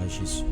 à Jésus.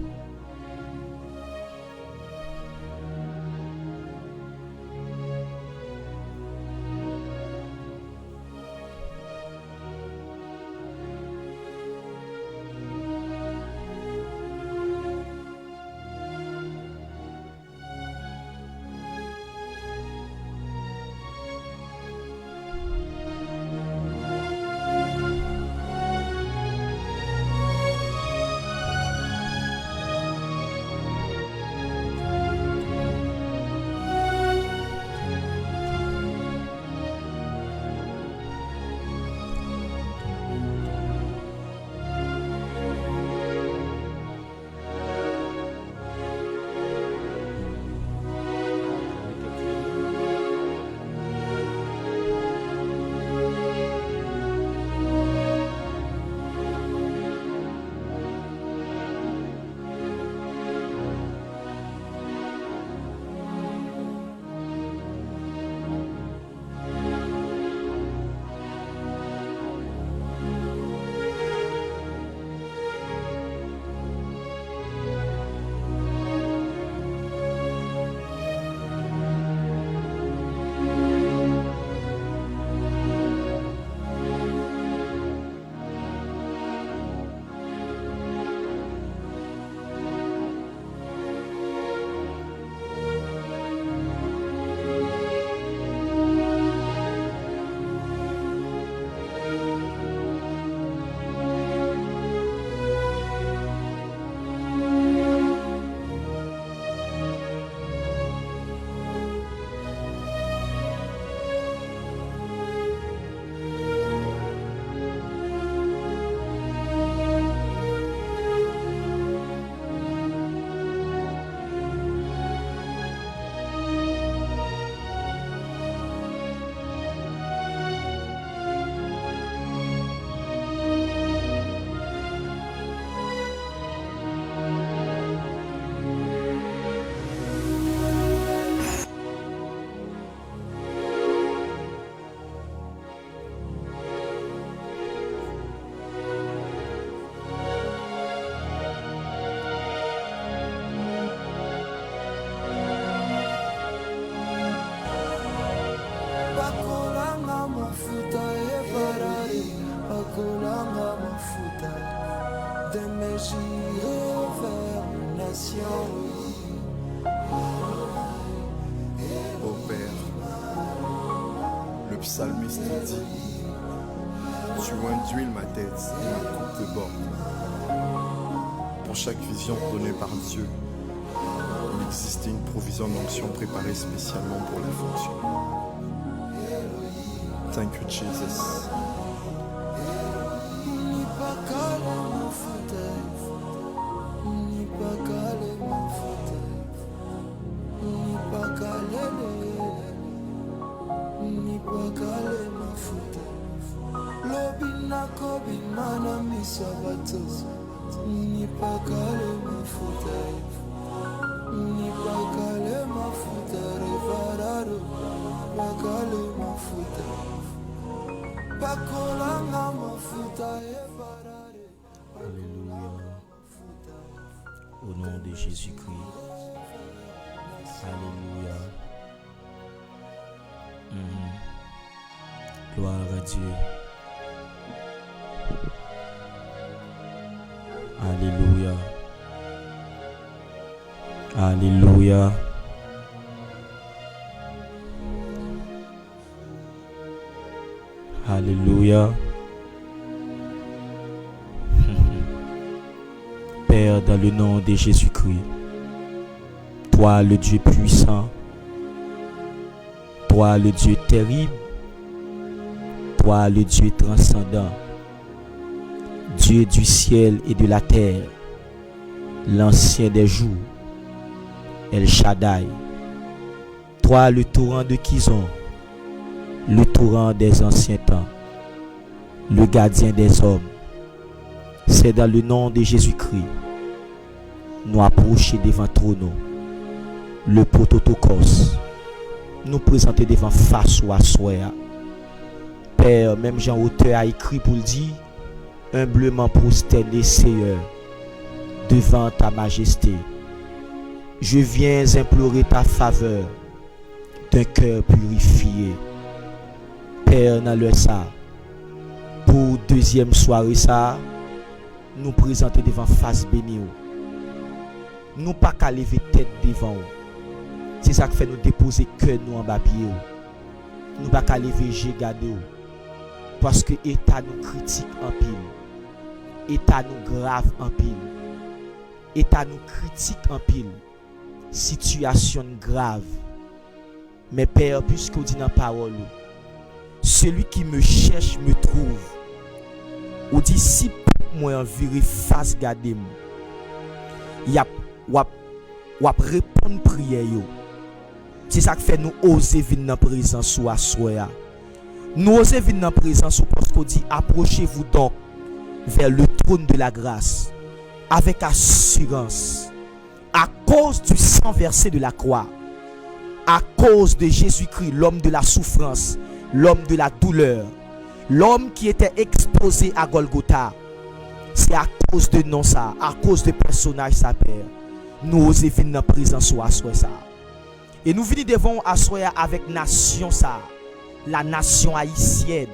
Ô Père, le psalmiste dit, tu induis ma tête et ma coupe de bord. Pour chaque vision donnée par Dieu, il existait une provision d'onction préparée spécialement pour la fonction. Thank you, Jesus. Alléluia. Au nom de Jésus-Christ. Alléluia. Gloire à Dieu. Alléluia. Alléluia. Alléluia. Père, dans le nom de Jésus-Christ, toi le Dieu puissant, toi le Dieu terrible, toi le Dieu transcendant, Dieu du ciel et de la terre, l'ancien des jours, El Shaddai, toi le torrent de Kizon, le torrent des anciens temps, le gardien des hommes. C'est dans le nom de Jésus-Christ, nous approcher devant trône, le prototokos, nous présenter devant face ou assoir. Père, même Jean auteur a écrit pour le dire, humblement prosterné Seigneur, devant ta majesté. Je viens implorer ta faveur d'un cœur purifié. Père, dans le ça, pour deuxième soirée ça, nous présenter devant face bénie. Nous pas qu'à lever tête devant. C'est ça qui fait nous déposer cœur nous en bas pied. Nous pas qu'à lever j'ai gardé. Parce que état nous critique en pile. État nous grave en pile. État nous critique en pile. Situation grave. Mais Père, puisque vous dit dans la parole, celui qui me cherche me trouve. Ou dit si moi en viré face garder y a répondre prière yo. C'est ça qui fait nous oser venir dans présence sous assoya. Nous oser venir dans présence parce qu'on dit approchez-vous donc vers le trône de la grâce avec assurance à cause du sang versé de la croix, à cause de Jésus-Christ, l'homme de la souffrance, l'homme de la douleur, l'homme qui était exposé à Golgotha. C'est à cause de non ça, à cause de personnage sa père. Nous osons venir dans présence ou assoyer ça. Et nous venons devant assoyer avec nation ça, la nation haïtienne,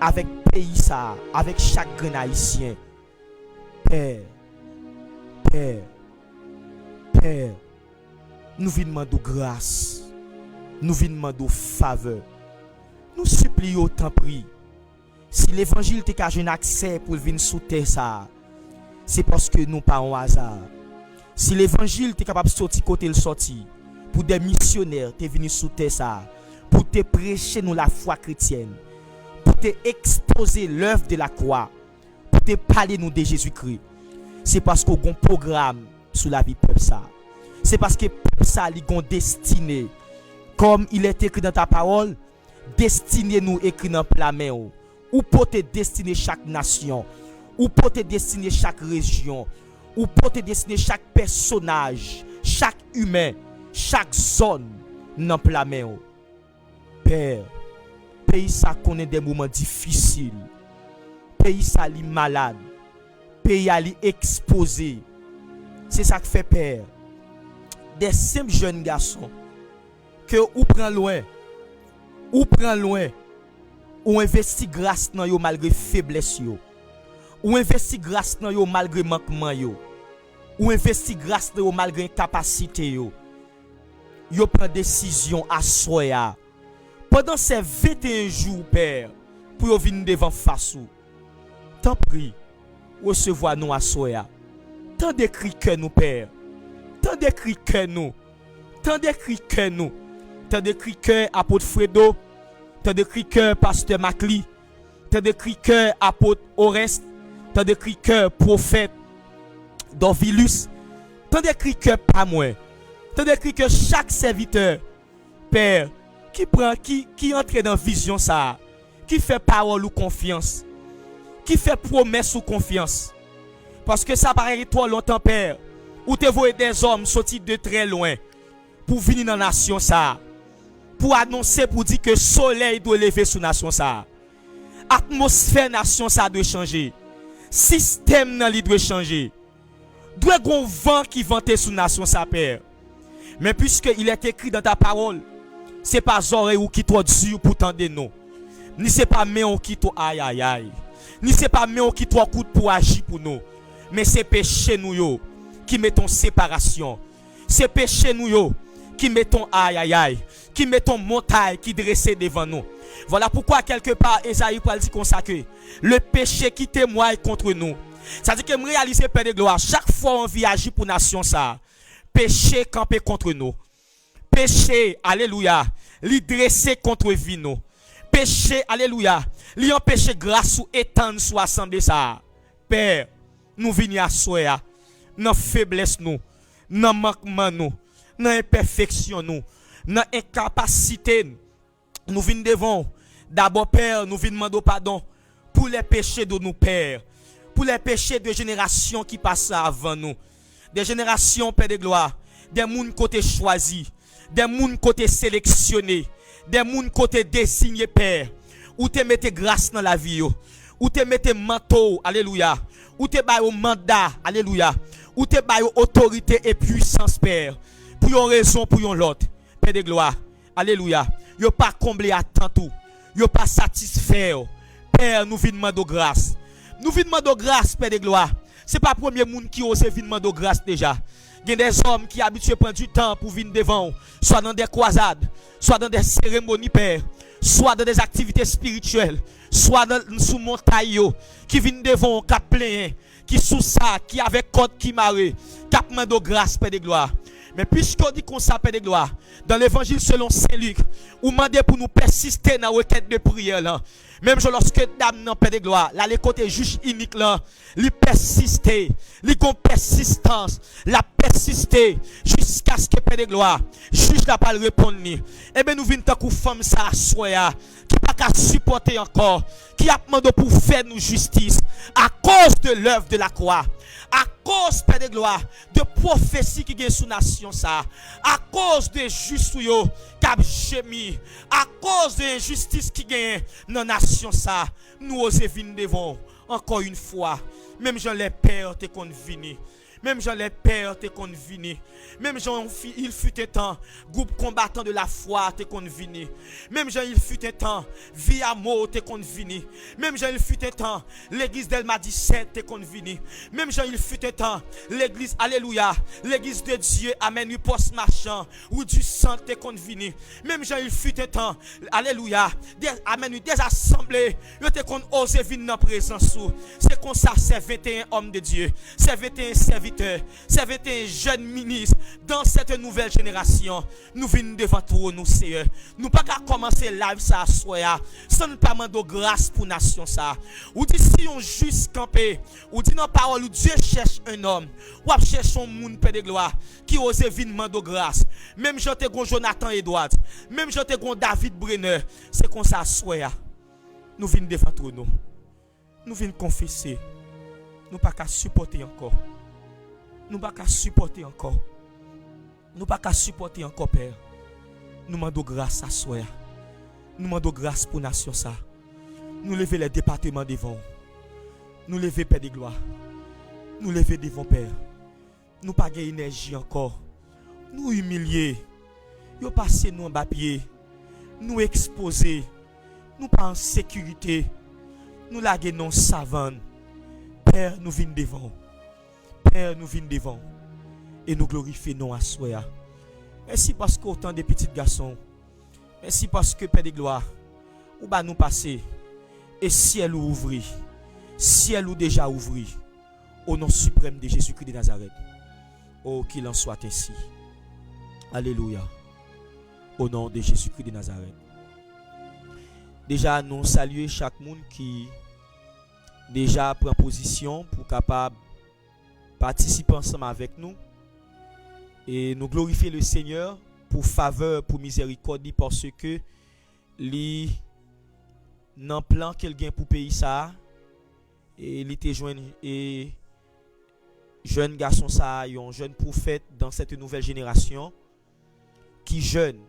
avec pays ça, avec chaque grain haïtien. Père, Père, Père, nous venons demander grâce, nous venons demander faveur. Nous supplions autant prix. Si l'évangile te ka un accès pour venir sous terre ça, c'est parce que nous pas un hasard. Si l'évangile te capable sortir côté le sorti pour des missionnaires te venir sous terre ça, pour te prêcher nous la foi chrétienne, pour te exposer l'œuvre de la croix, pour te parler nous de Jésus-Christ, c'est parce qu'on a un programme sous la vie peuple ça. C'est parce que peuple ça li gon destiné, comme il est écrit dans ta parole, destiné nous écrit dans la main. Ou pour te destiner chaque nation, ou pour te destiner chaque région, ou pour te destiner chaque personnage, chaque humain, chaque zone dans la main. Père, pays ça connaît des moments difficiles, pays ça li malade, pays a li exposé. C'est ça que fait Père. Des simples jeunes garçons que ou prend loin, ou investi grâce dans yo malgré faiblesse yo, ou investi grâce dans yo malgré manquement yo, ou investi grâce dans yo malgré incapacité yo. Yo prend décision à soya pendant ces 21 jours Père pour yo venir devant face ou. Tant prie recevoir nous à soya. Tant d'écrit que nous Père. Tant d'écrit que nous. Tant d'écrit que nous. Tant d'écrit que apôtre Fredo. Tant d'écrit que pasteur Macli, tant d'écrit que apôtre Oreste, tant d'écrit que prophète Dorvilus, tant d'écrit que pas moi, tant d'écrit que chaque serviteur, Père, qui prend, qui entre dans vision ça, qui fait parole ou confiance, qui fait promesse ou confiance, parce que ça paraît toi longtemps Père, où te voyez des hommes sortis de très loin pour venir dans la nation ça. Pour annoncer, pour dire que le soleil doit lever sous la nation ça. Atmosphère nation ça doit changer. Système nan li doit changer. Doit gon vent qui vente sous la nation ça Père. Mais puisque il est écrit dans ta parole, c'est pas oreille ou qui toi dur pour tendre non. Ni c'est pas main ou qui toi aïe aïe aïe. Ni c'est pas main ou qui toi coup pour agir pour nous. Mais c'est péché nous yo qui mettons séparation. C'est péché nous yo qui mettons aïe aïe aïe. Qui mettons montagne qui dressait devant nous. Voilà pourquoi quelque part Esaïe peut dire consacré le péché qui témoigne contre nous. Ça dit que me réaliser Père de gloire chaque fois on vit agir pour nation ça. Péché campé contre nous. Péché alléluia, li dressé contre vie nous. Péché alléluia, li empêcher grâce ou étendre sous assemblée ça. Père, nous venons à soya dans faiblesse nous, dans manquement nous, dans imperfection nous. Dans incapacité, nous venons devant. D'abord, Père, nous venons demander pardon pour les péchés de nos pères, pour les péchés de générations qui passent avant nous. Des générations, Père de gloire, des gens côté choisis, des gens côté sélectionnés, des gens côté désignés, Père, où te mettez grâce dans la vie, ou te mette manteau, alléluia, ou te bail au mandat, alléluia, ou te bail autorité et puissance, Père, pour une raison, pour une l'autre, Père de gloire, alléluia, yo pas comblé à tant tout, yo pas satisfait, Père, nous venons demander grâce, nous venons demander grâce, Père de gloire, c'est pas le premier monde qui ose venir demander grâce déjà. Il y a des hommes qui habitués à prendre du temps pour venir devant, soit dans des croisades, soit dans des cérémonies, Père, soit dans des activités spirituelles, soit sous montagne, qui viennent devant, qui plein, qui sous ça, qui avec côte qui marre, qui demande grâce, Père de gloire. Mais puisqu'on dit qu'on s'appelle de gloire, dans l'évangile selon Saint Luc, on demande pour nous persister dans la requête de prière là. Même lorsque dame nan Père de gloire, là les côtés juge unique là, li persister, li gon persistance, la persister jusqu'à ce que Père de gloire, juge la pas répondre ni. Et ben nous vinn tant kou femme ça soya, qui pas qu'à supporter encore, qui a demandé pour faire nous justice à cause de l'œuvre de la croix. À cause, Père de gloire, de prophétie qui est sous nation ça, à cause de juste yo qui gémi, à cause de injustice qui gagne dans nation ça, nous osons venir devant encore une fois. Même Jean les pères te qu'on vini. Même Jean les pères te qu'on vini. Même Jean il fut un temps groupe combattant de la foi te qu'on vini. Même Jean il fut un temps vie à mort te qu'on vini. Même Jean il fut un temps l'église d'Elma 17 te qu'on vini. Même Jean il fut un temps l'église alléluia, l'église de Dieu amen du poste marchand ou du sang te qu'on vini. Même Jean il fut un temps alléluia, amen des assemblées yo te qu'on osé venir dans présence ou. C'est comme ça c'est 21 hommes de Dieu, c'est 21 serviteurs, c'est 21 jeunes ministres dans cette nouvelle génération. Nous venons devant toi, nous Seigneur. Nous pas qu'à commencer live ça soya sans nous pas demander grâce pour nation ça. Ou dit si on juste campé, ou dit dans parole où Dieu cherche un homme, ou cherche un monde Père de gloire qui ose venir demander grâce. Même j'étais Jonathan Edward, même j'étais David Brenner, c'est comme ça soya. Nous venons devant toi nous. Nous venons confesser. Nous pas qu'à supporter encore. Nous pas qu'à supporter encore. Nous pas qu'à supporter encore, Père. Nous demandons grâce à soi. Nous demandons grâce pour la nation ça. Nous lever les départements devant. Nous lever Père de gloire. Nous lever devant Père. Nous pas gagner énergie encore. Nous humilier. Nous passer nous en bas pied. Nous exposer. Nous pas en sécurité. Nous laguer non savane. Père, nous venons devant. Père, nous venons devant. Et nous glorifions à soi. Merci parce qu'autant de petits garçons. Merci parce que Père de gloire. Où va nous passer. Et ciel ou ouvri. Ciel ou déjà ouvri. Au nom suprême de Jésus-Christ de Nazareth. Oh, qu'il en soit ainsi. Alléluia. Au nom de Jésus-Christ de Nazareth. Déjà, nous saluons chaque monde qui déjà prend position pour capable participer ensemble avec nous. Et nous glorifier le Seigneur pour faveur, pour miséricorde, parce que li nan plan qu'elle gagne pour pays ça et il était jeune garçon ça, un jeune prophète dans cette nouvelle génération qui jeune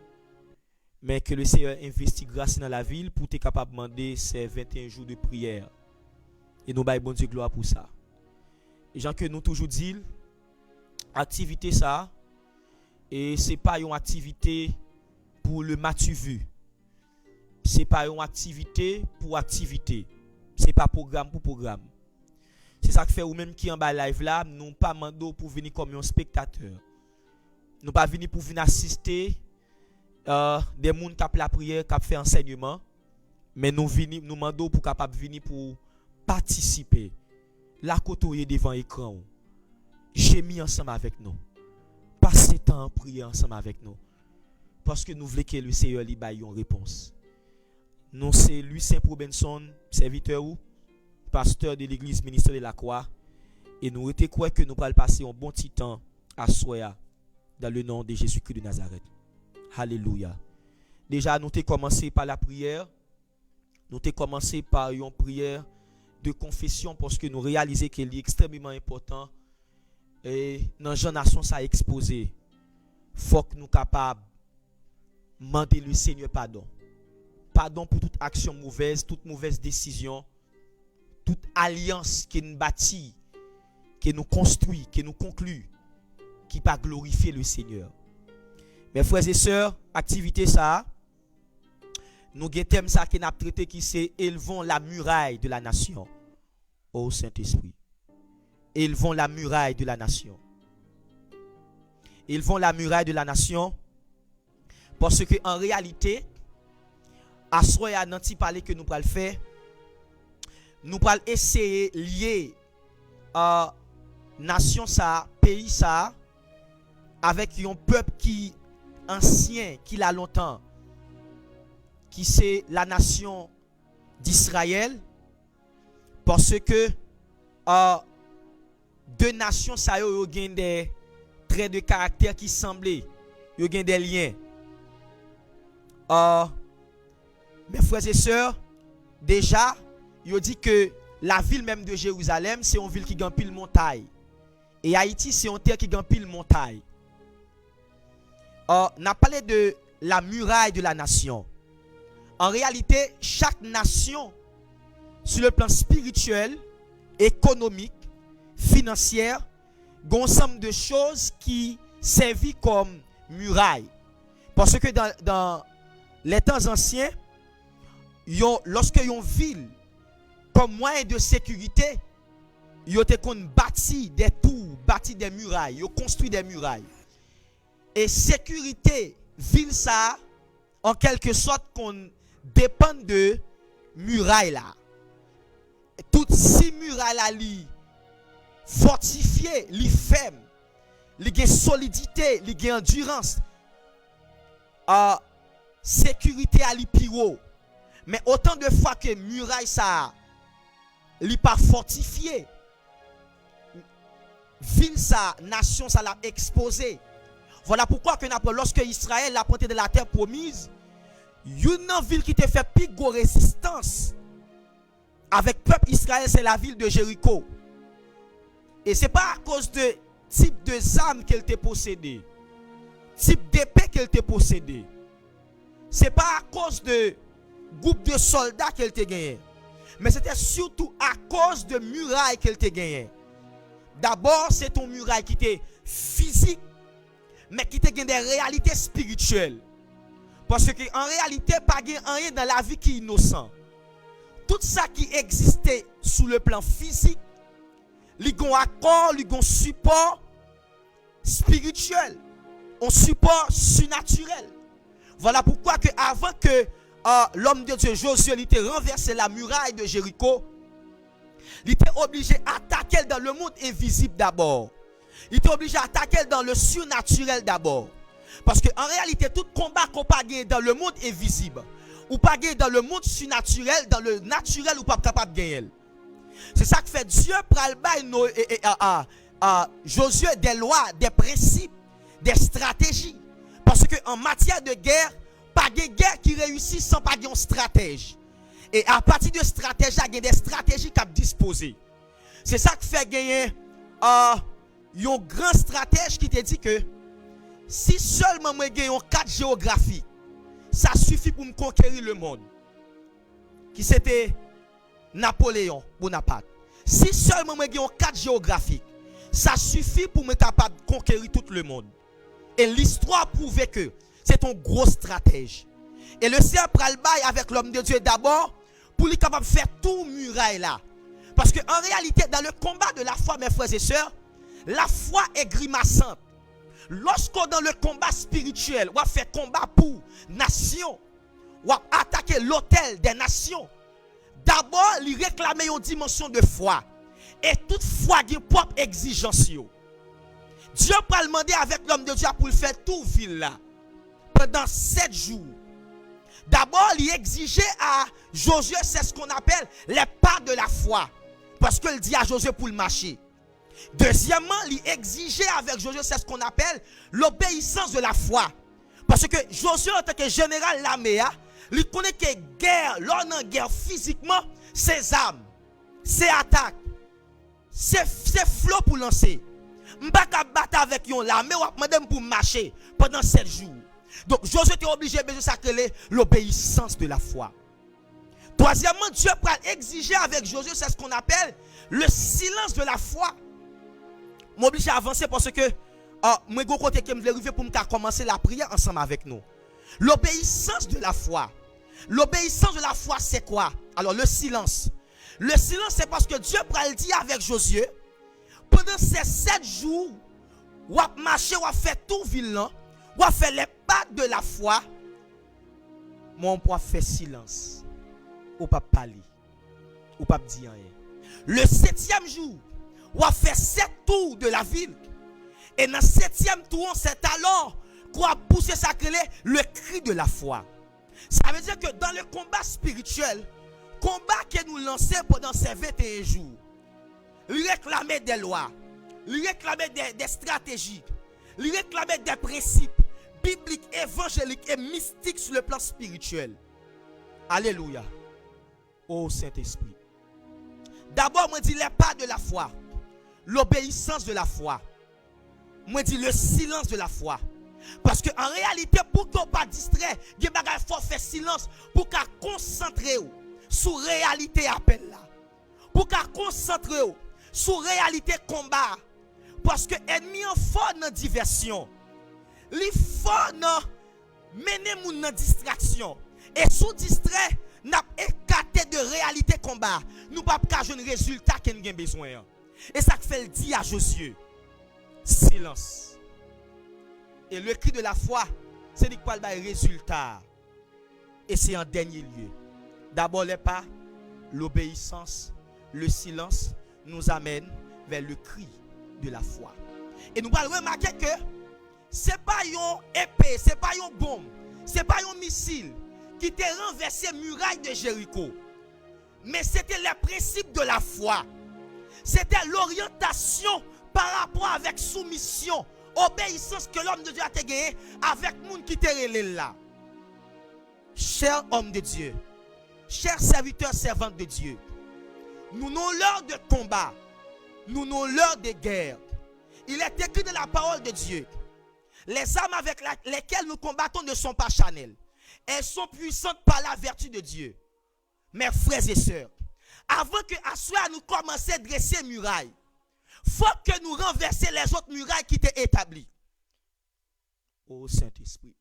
mais que le Seigneur investit grâce dans la ville pour être capable de demander ces 21 jours de prière. Et nous baillons bon Dieu gloire pour ça. Et gens que nous toujours dit activité ça et c'est pas une activité pour le matu vu. C'est pas une activité pour activité. C'est pas programme pour programme. C'est ça que fait ou même qui en bas live là, nous pas mando pour venir comme un spectateur. Nous pas venir pour venir assister des gens qui ont la prière, qui ont fait enseignement, mais nous demandons pour capable venir pour participer. La côté devant l'écran. J'ai mis ensemble avec nous. Passez temps en prier ensemble avec nous. Parce que nous voulons que le Seigneur lui baille une réponse. Nous c'est Lucien Probenson, serviteur ou pasteur de l'église ministère de la croix. Et nous étions croyants que nous allons passer un bon petit temps à Soya dans le nom de Jésus-Christ de Nazareth. Alléluia. Déjà, nous avons commencé par la prière. Nous avons commencé par une prière de confession parce que nous réalisons qu'elle est extrêmement important. Et dans Jean Nation, ça a exposé. Il faut que nous soyons capables de demander le Seigneur pardon. Pardon pour toute action mauvaise, toute mauvaise décision. alliance qui nous bâtit, qui nous construit, qui nous conclut, qui pas glorifier le Seigneur. Mes frères et sœurs, activité ça, nous avons un thème ça qui n'a traité qui c'est élevons la muraille de la nation. Ô Saint-Esprit, élevons la muraille de la nation. Élevons la muraille de la nation parce que en réalité, à ce moment-là, nanti parler que nous allons faire, nous allons essayer de lier nation ça, pays ça, avec un peuple qui ancien, qui l'a longtemps, qui c'est la nation d'Israël, parce que deux nations ça yo gen des traits de caractère qui semblaient, yo gen des liens. Mes frères et sœurs, déjà, yo dit que la ville même de Jérusalem, c'est une ville qui gagne pile montagne. Et Haïti, c'est une terre qui gagne pile montagne. On a parlé de la muraille de la nation. En réalité, chaque nation, sur le plan spirituel, économique, financier, a un ensemble de choses qui servent comme muraille. Parce que dans les temps anciens, lorsque une ville, comme moyen de sécurité, ils ont bâti des tours, bâti des murailles, ils ont construit des murailles. Et sécurité, ville ça, en quelque sorte, qu'on dépend de murailles là. Toutes ces murailles là, li fortifiées, li fermes, li gen solidité, li gen endurance. Sécurité à li piro. Mais autant de fois que muraille ça, li pas fortifié, ville ça, nation ça l'a exposé. Voilà pourquoi que lorsque Israël a planté de la terre promise, une ville qui te fait plus de résistance avec le peuple Israël, c'est la ville de Jéricho. Et ce n'est pas à cause de type de armes qu'elle t'a possédé, type d'épée qu'elle t'a possédé. Ce n'est pas à cause de groupe de soldats qu'elle t'a gagné, mais c'était surtout à cause de murailles qu'elle t'a gagné. D'abord, c'est ton muraille qui était physique, mais qui t'a gagné des réalités spirituelles. Parce qu'en réalité, pas rien dans la vie qui est innocent. Tout ça qui existait sous le plan physique, il y a un accord, il y a un support spirituel, un support surnaturel. Voilà pourquoi que avant que l'homme de Dieu Josué était renversé la muraille de Jéricho, il était obligé d'attaquer dans le monde invisible d'abord. Il était obligé d'attaquer dans le surnaturel d'abord. Parce qu'en réalité, tout combat qu'on pas gagner dans le monde invisible, ou pas gagner dans le monde surnaturel, dans le naturel, ou pas capable de gagner. C'est ça que fait Dieu pral bay Josué des lois, des principes, des stratégies. Parce qu'en matière de guerre, pas de guerre qui réussit sans pas de stratège. Et à partir de stratégie, il y a des stratégies qui sont disposées. C'est ça qui fait gagner un grand stratège qui te dit que si seulement moi j'ai un cadre géographique, ça suffit pour me conquérir le monde. Qui c'était Napoléon Bonaparte. Si seulement moi j'ai un cadre géographique, ça suffit pour me capable de conquérir tout le monde. Et l'histoire prouve que c'est un gros stratège. Et le Seigneur pral bail avec l'homme de Dieu d'abord pour lui capable de faire tout muraille là. Parce que en réalité, dans le combat de la foi, mes frères et sœurs, la foi est grimaçante. Lorsqu'on dans le combat spirituel, on fait combat pour nation, on attaquer l'autel des nations. D'abord, il réclame une dimension de foi. Et toute foi a une propre exigence. Dieu va demander avec l'homme de Dieu pour le faire tout ville là. Pendant 7 jours. D'abord, il exigeait à Josué, c'est ce qu'on appelle les pas de la foi. Parce qu'il dit à Josué pour le marcher. Deuxièmement, il exigeait avec Josué, c'est ce qu'on appelle l'obéissance de la foi. Parce que Josué, en tant que général l'armée, il connaît que guerre, l'on en guerre physiquement, ses armes, ses attaques, ses flots pour lancer. Je ne peux pas battre avec l'armée ou pour marcher pendant 7 jours. Donc Josué était obligé de s'accueillir l'obéissance de la foi. Troisièmement, Dieu va exiger avec Josué, c'est ce qu'on appelle le silence de la foi. M'oblige à avancer parce que moi go côté que me arriver pour me commencer la prière ensemble avec nous. L'obéissance de la foi. L'obéissance de la foi, c'est quoi? Alors le silence. Le silence, c'est parce que Dieu va le dire avec Josué, pendant ces 7 jours, ou va marcher, ou va faire tout vilain, ou va faire les pas de la foi, mon on peut faire silence. Ou pas parler. Ou pas dire rien. Le 7e jour, ou va faire 7 tours de la ville. Et dans le 7e tour, c'est alors qu'on va pousser sacré le cri de la foi. Ça veut dire que dans le combat spirituel, combat que nous lançons pendant ces 21 jours, il réclamait des lois, il réclamait des stratégies, il réclamait des principes bibliques, évangéliques et mystiques sur le plan spirituel. Alléluia. Ô Saint-Esprit. D'abord, moi dis les pas de la foi, l'obéissance de la foi. Moi dis le silence de la foi. Parce que en réalité, pour qu'on pas distrait, il faut faire silence pour qu'on concentrer sur réalité appel là. Pour qu'on concentre sur réalité combat. Parce que l'ennemi en fort dans diversion. Il fort dans mener moun dans distraction. Et sous distrait, n'a écarté de réalité combat. Nous pas qu'à jouer un résultat qu'on a besoin. Et ça fait le dire à Josué. Silence. Et le cri de la foi, c'est quoi le résultat. Et c'est en dernier lieu. D'abord les pas, l'obéissance, le silence nous amène vers le cri de la foi. Et nous allons remarquer que ce n'est pas une épée, ce n'est pas une bombe, ce n'est pas un missile qui t'a renversé muraille de Jéricho. Mais c'était le principe de la foi. C'était l'orientation par rapport avec soumission, obéissance que l'homme de Dieu a gagné avec moun qui te relève là. Cher homme de Dieu, chers serviteurs, servantes de Dieu, nous n'avons l'heure de combat, nous n'avons l'heure de guerre. Il est écrit dans la parole de Dieu, les armes avec lesquelles nous combattons ne sont pas charnelles. Elles sont puissantes par la vertu de Dieu. Mes frères et sœurs, avant que Assoua nous commence à dresser muraille, faut que nous renversions les autres murailles qui étaient établies. Oh Saint-Esprit.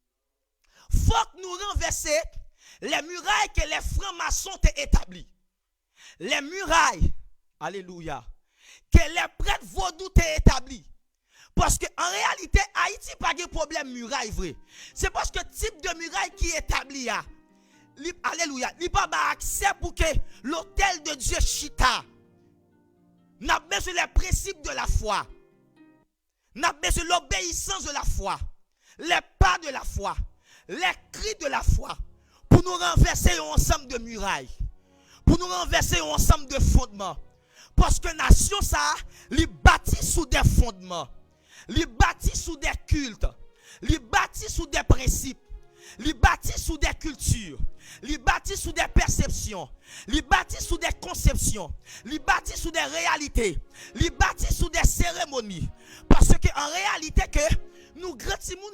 Faut que nous renversions les murailles que les francs-maçons ont établies. Les murailles, alléluia, que les prêtres vaudous ont établies. Parce qu'en réalité, Haïti n'a pas de problème muraille vrai. C'est parce que le type de muraille qui est établi, alléluia, il n'y a pas accès pour que l'autel de Dieu chita. N'a pas besoin les principes de la foi. N'a pas besoin l'obéissance de la foi. Les pas de la foi. Les cris de la foi. Pour nous renverser un ensemble de murailles. Pour nous renverser un ensemble de fondements. Parce que nation ça, il bâtit sous des fondements. Il bâtit sous des cultes. Il bâtit sous des principes. Il bâtit sous des cultures. Il bâtit sous des perceptions. Il bâtit sous des conceptions. Il bâtit sous des réalités. Il bâtit sous des cérémonies. Parce qu'en réalité, que nous,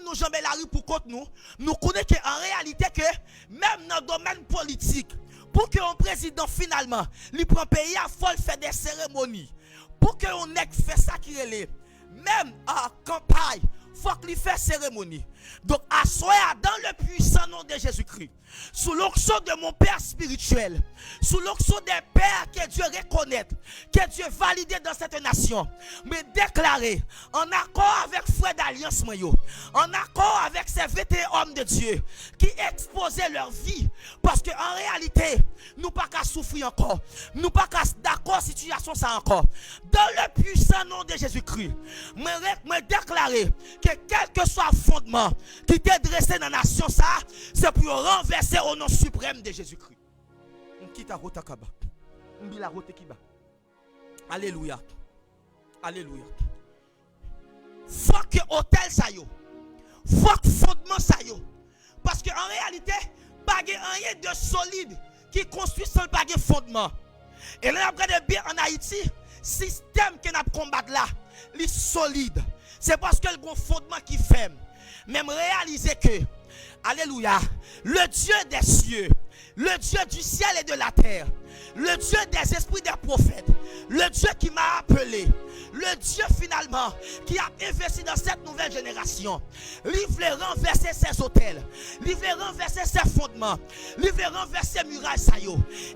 nous jambes la rue pour contre nous connaissons qu'en réalité, que même dans le domaine politique, pour qu'un président finalement, il prend pays à folle faire des cérémonies. Pour qu'on ait fait ça qui est même en campagne, il faut qu'il fasse cérémonie. Donc, assoyez dans le puissant nom de Jésus-Christ, sous l'onction de mon Père spirituel, sous l'onction des pères que Dieu reconnaît, que Dieu valide dans cette nation, mais déclarer en accord avec frère d'alliance, en accord avec ces 21 hommes de Dieu qui exposaient leur vie, parce qu'en réalité, nous pas qu'à souffrir encore, nous pas qu'à d'accord situation ça encore. Dans le puissant nom de Jésus-Christ, me déclarer que quel que soit le fondement qui t'est dressé dans la nation, ça, c'est pour renverser au nom suprême de Jésus-Christ. On quitte la route à Kaba. On dit la route qui va. Alléluia. Alléluia. Faut que hôtel ça yo. Faut que fondement ça yo. Parce qu'en réalité, pas rien de solide qui construit sans pas de fondement. Et là, après de bien en Haïti, système que nous combattre là, il est solide. C'est parce que le bon fondement qui ferme. Même réaliser que Alléluia. Le Dieu des cieux, le Dieu du ciel et de la terre, le Dieu des esprits des prophètes, le Dieu qui m'a appelé, le Dieu finalement qui a investi dans cette nouvelle génération. Il veut renverser ses autels, il veut renverser ses fondements, il veut renverser ses murailles.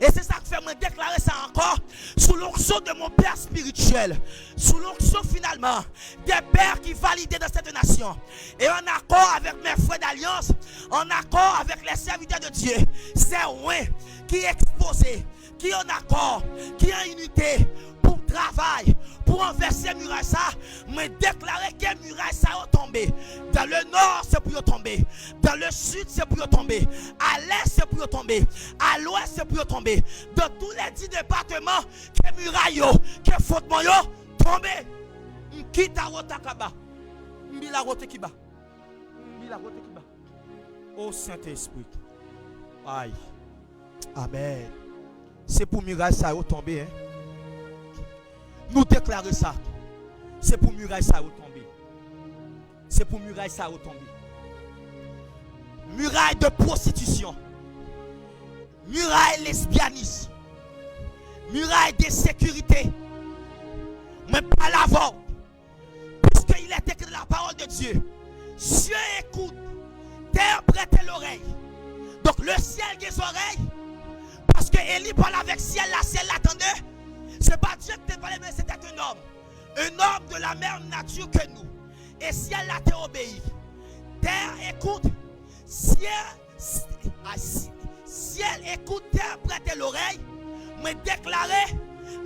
Et c'est ça que fait me déclarer ça encore sous l'onction de mon Père spirituel, sous l'onction finalement des pères qui validaient dans cette nation. Et en accord avec mes frères d'alliance, en accord avec les serviteurs de Dieu, c'est moi qui est exposé, qui est en accord, qui est en unité pour travail, pour renverser muraille ça, me déclarer que muraille ça est tombé. Dans le nord, c'est pour tomber. Dans le sud, c'est pour tomber. À l'est, c'est pour tomber. À l'ouest, c'est pour tomber. Dans tous les 10 départements, que muraille, que fondement yo tombé. M'quitte à rotakaba. M'bila rote kiba. M'bila rote kiba. Oh Saint-Esprit. Aïe. Amen. C'est pour muraille ça est tombé, hein. Nous déclarer ça. C'est pour muraille ça retomber. C'est pour muraille ça retomber. Muraille de prostitution. Muraille lesbianisme. Muraille de sécurité. Mais pas l'avant. Puisqu'il est écrit dans la parole de Dieu. Cieux écoute. Terre prête l'oreille. Donc le ciel a des oreilles. Parce que Élie parle avec ciel l'attendait. C'est pas Dieu qui t'a parlé, mais c'était un homme. Un homme de la même nature que nous. Et ciel l'a obéi. Terre écoute. Ciel écoute, terre prête l'oreille. Me déclarer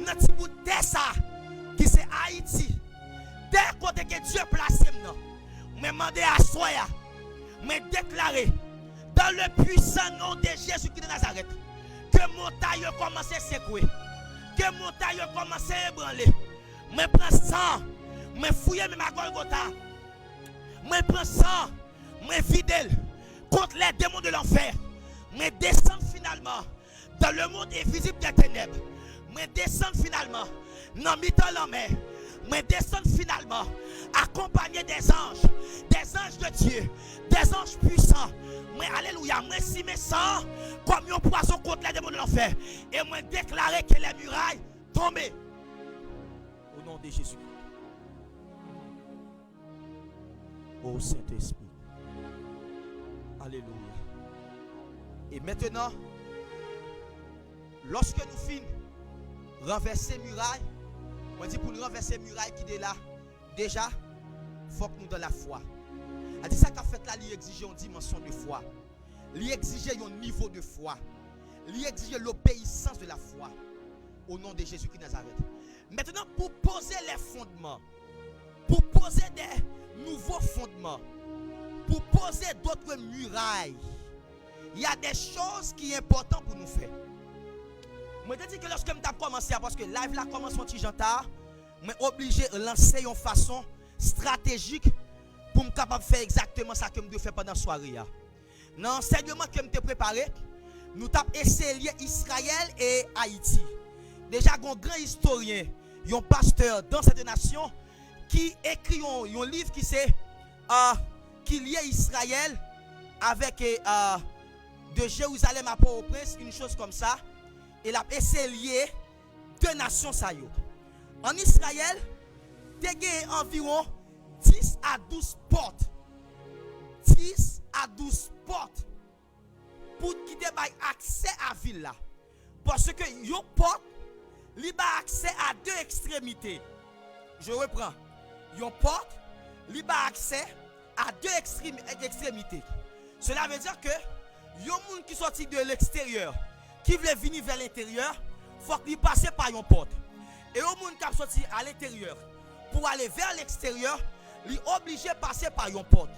dans petit bout de terre ça, qui c'est Haïti. Terre côté que Dieu place maintenant. Me demander à Soya. Me déclarer dans le puissant nom de Jésus-Christ de Nazareth que montagne commence à secouer. Que montagne commence à ébranler. Me prends sang, me fouiller ma Golgotha. Me prends sang, me vide contre les démons de l'enfer. Me descends finalement dans le monde invisible des ténèbres. Me descends finalement dans mi-temps la mer. Me descends finalement accompagné des anges de Dieu, des anges puissants. Mais alléluia, moi si mes sang comme un poison contre les démons de l'enfer. Et moi déclarer que les murailles tombent. Au nom de Jésus. Ô Saint-Esprit. Alléluia. Et maintenant, lorsque nous finissons renverser muraille, on dit pour nous renverser muraille qui est là, déjà, il faut que nous dans la foi. C'est ça qu'a fait là, il exige une dimension de foi. Il exige un niveau de foi. Il exige l'obéissance de la foi. Au nom de Jésus-Christ de Nazareth. Maintenant, pour poser les fondements, pour poser des nouveaux fondements, pour poser d'autres murailles, il y a des choses qui sont importantes pour nous faire. Je te dis que lorsque je vais commencer, parce que live là commence un petit jantar, je suis obligé de lancer une façon stratégique pour me capable de faire exactement ça que je dois faire pendant la soirée. Dans l'enseignement que je t'ai préparé, nous avons essayé Israël et Haïti. Déjà, un grand historien, un pasteur dans cette nation qui écrit un livre qui c'est qui lie Israël avec de Jérusalem à Port-au-Prince, une chose comme ça. Il a essayé de lier deux nations. En Israël, il y a environ 10 à 12 portes. 10 à 12 portes pour qui ait accès à la ville là. Parce que une porte, il a accès à deux extrémités. Je reprends. Une porte, il a accès à deux extrémités. Cela veut dire que les gens qui sont sortis de l'extérieur, qui veulent venir vers l'intérieur, il faut qu'ils passent par une porte. Et les gens qui sont sortis à l'intérieur, pour aller vers l'extérieur, ils sont obligés de passer par une porte.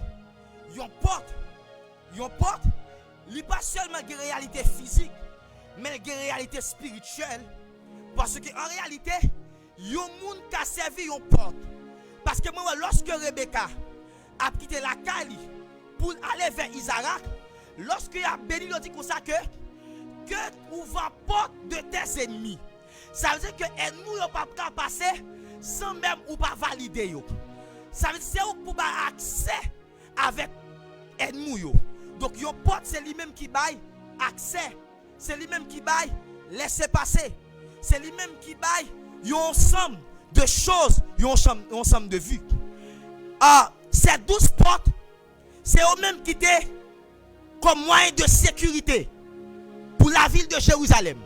Une porte, il n'y a pas seulement une réalité physique, mais une réalité spirituelle. Parce qu'en réalité, il y a des gens qui ont servi une porte. Parce que moi, lorsque Rebecca a quitté la Cali pour aller vers Isaac, lorsque il a béni, il dit comme ça que ouvre la porte de tes ennemis. Ça veut dire que nous ne pouvons pas passer sans même ou pas valider. Ça veut dire que c'est pour avoir accès avec ennemis. Donc yon porte c'est lui-même qui baille accès, c'est lui-même qui baille laisser passer, c'est lui-même qui baille yon ensemble de choses, yon ensemble de vues. Ces 12 portes, c'est eux-mêmes qui étaient comme moyen de sécurité pour la ville de Jérusalem.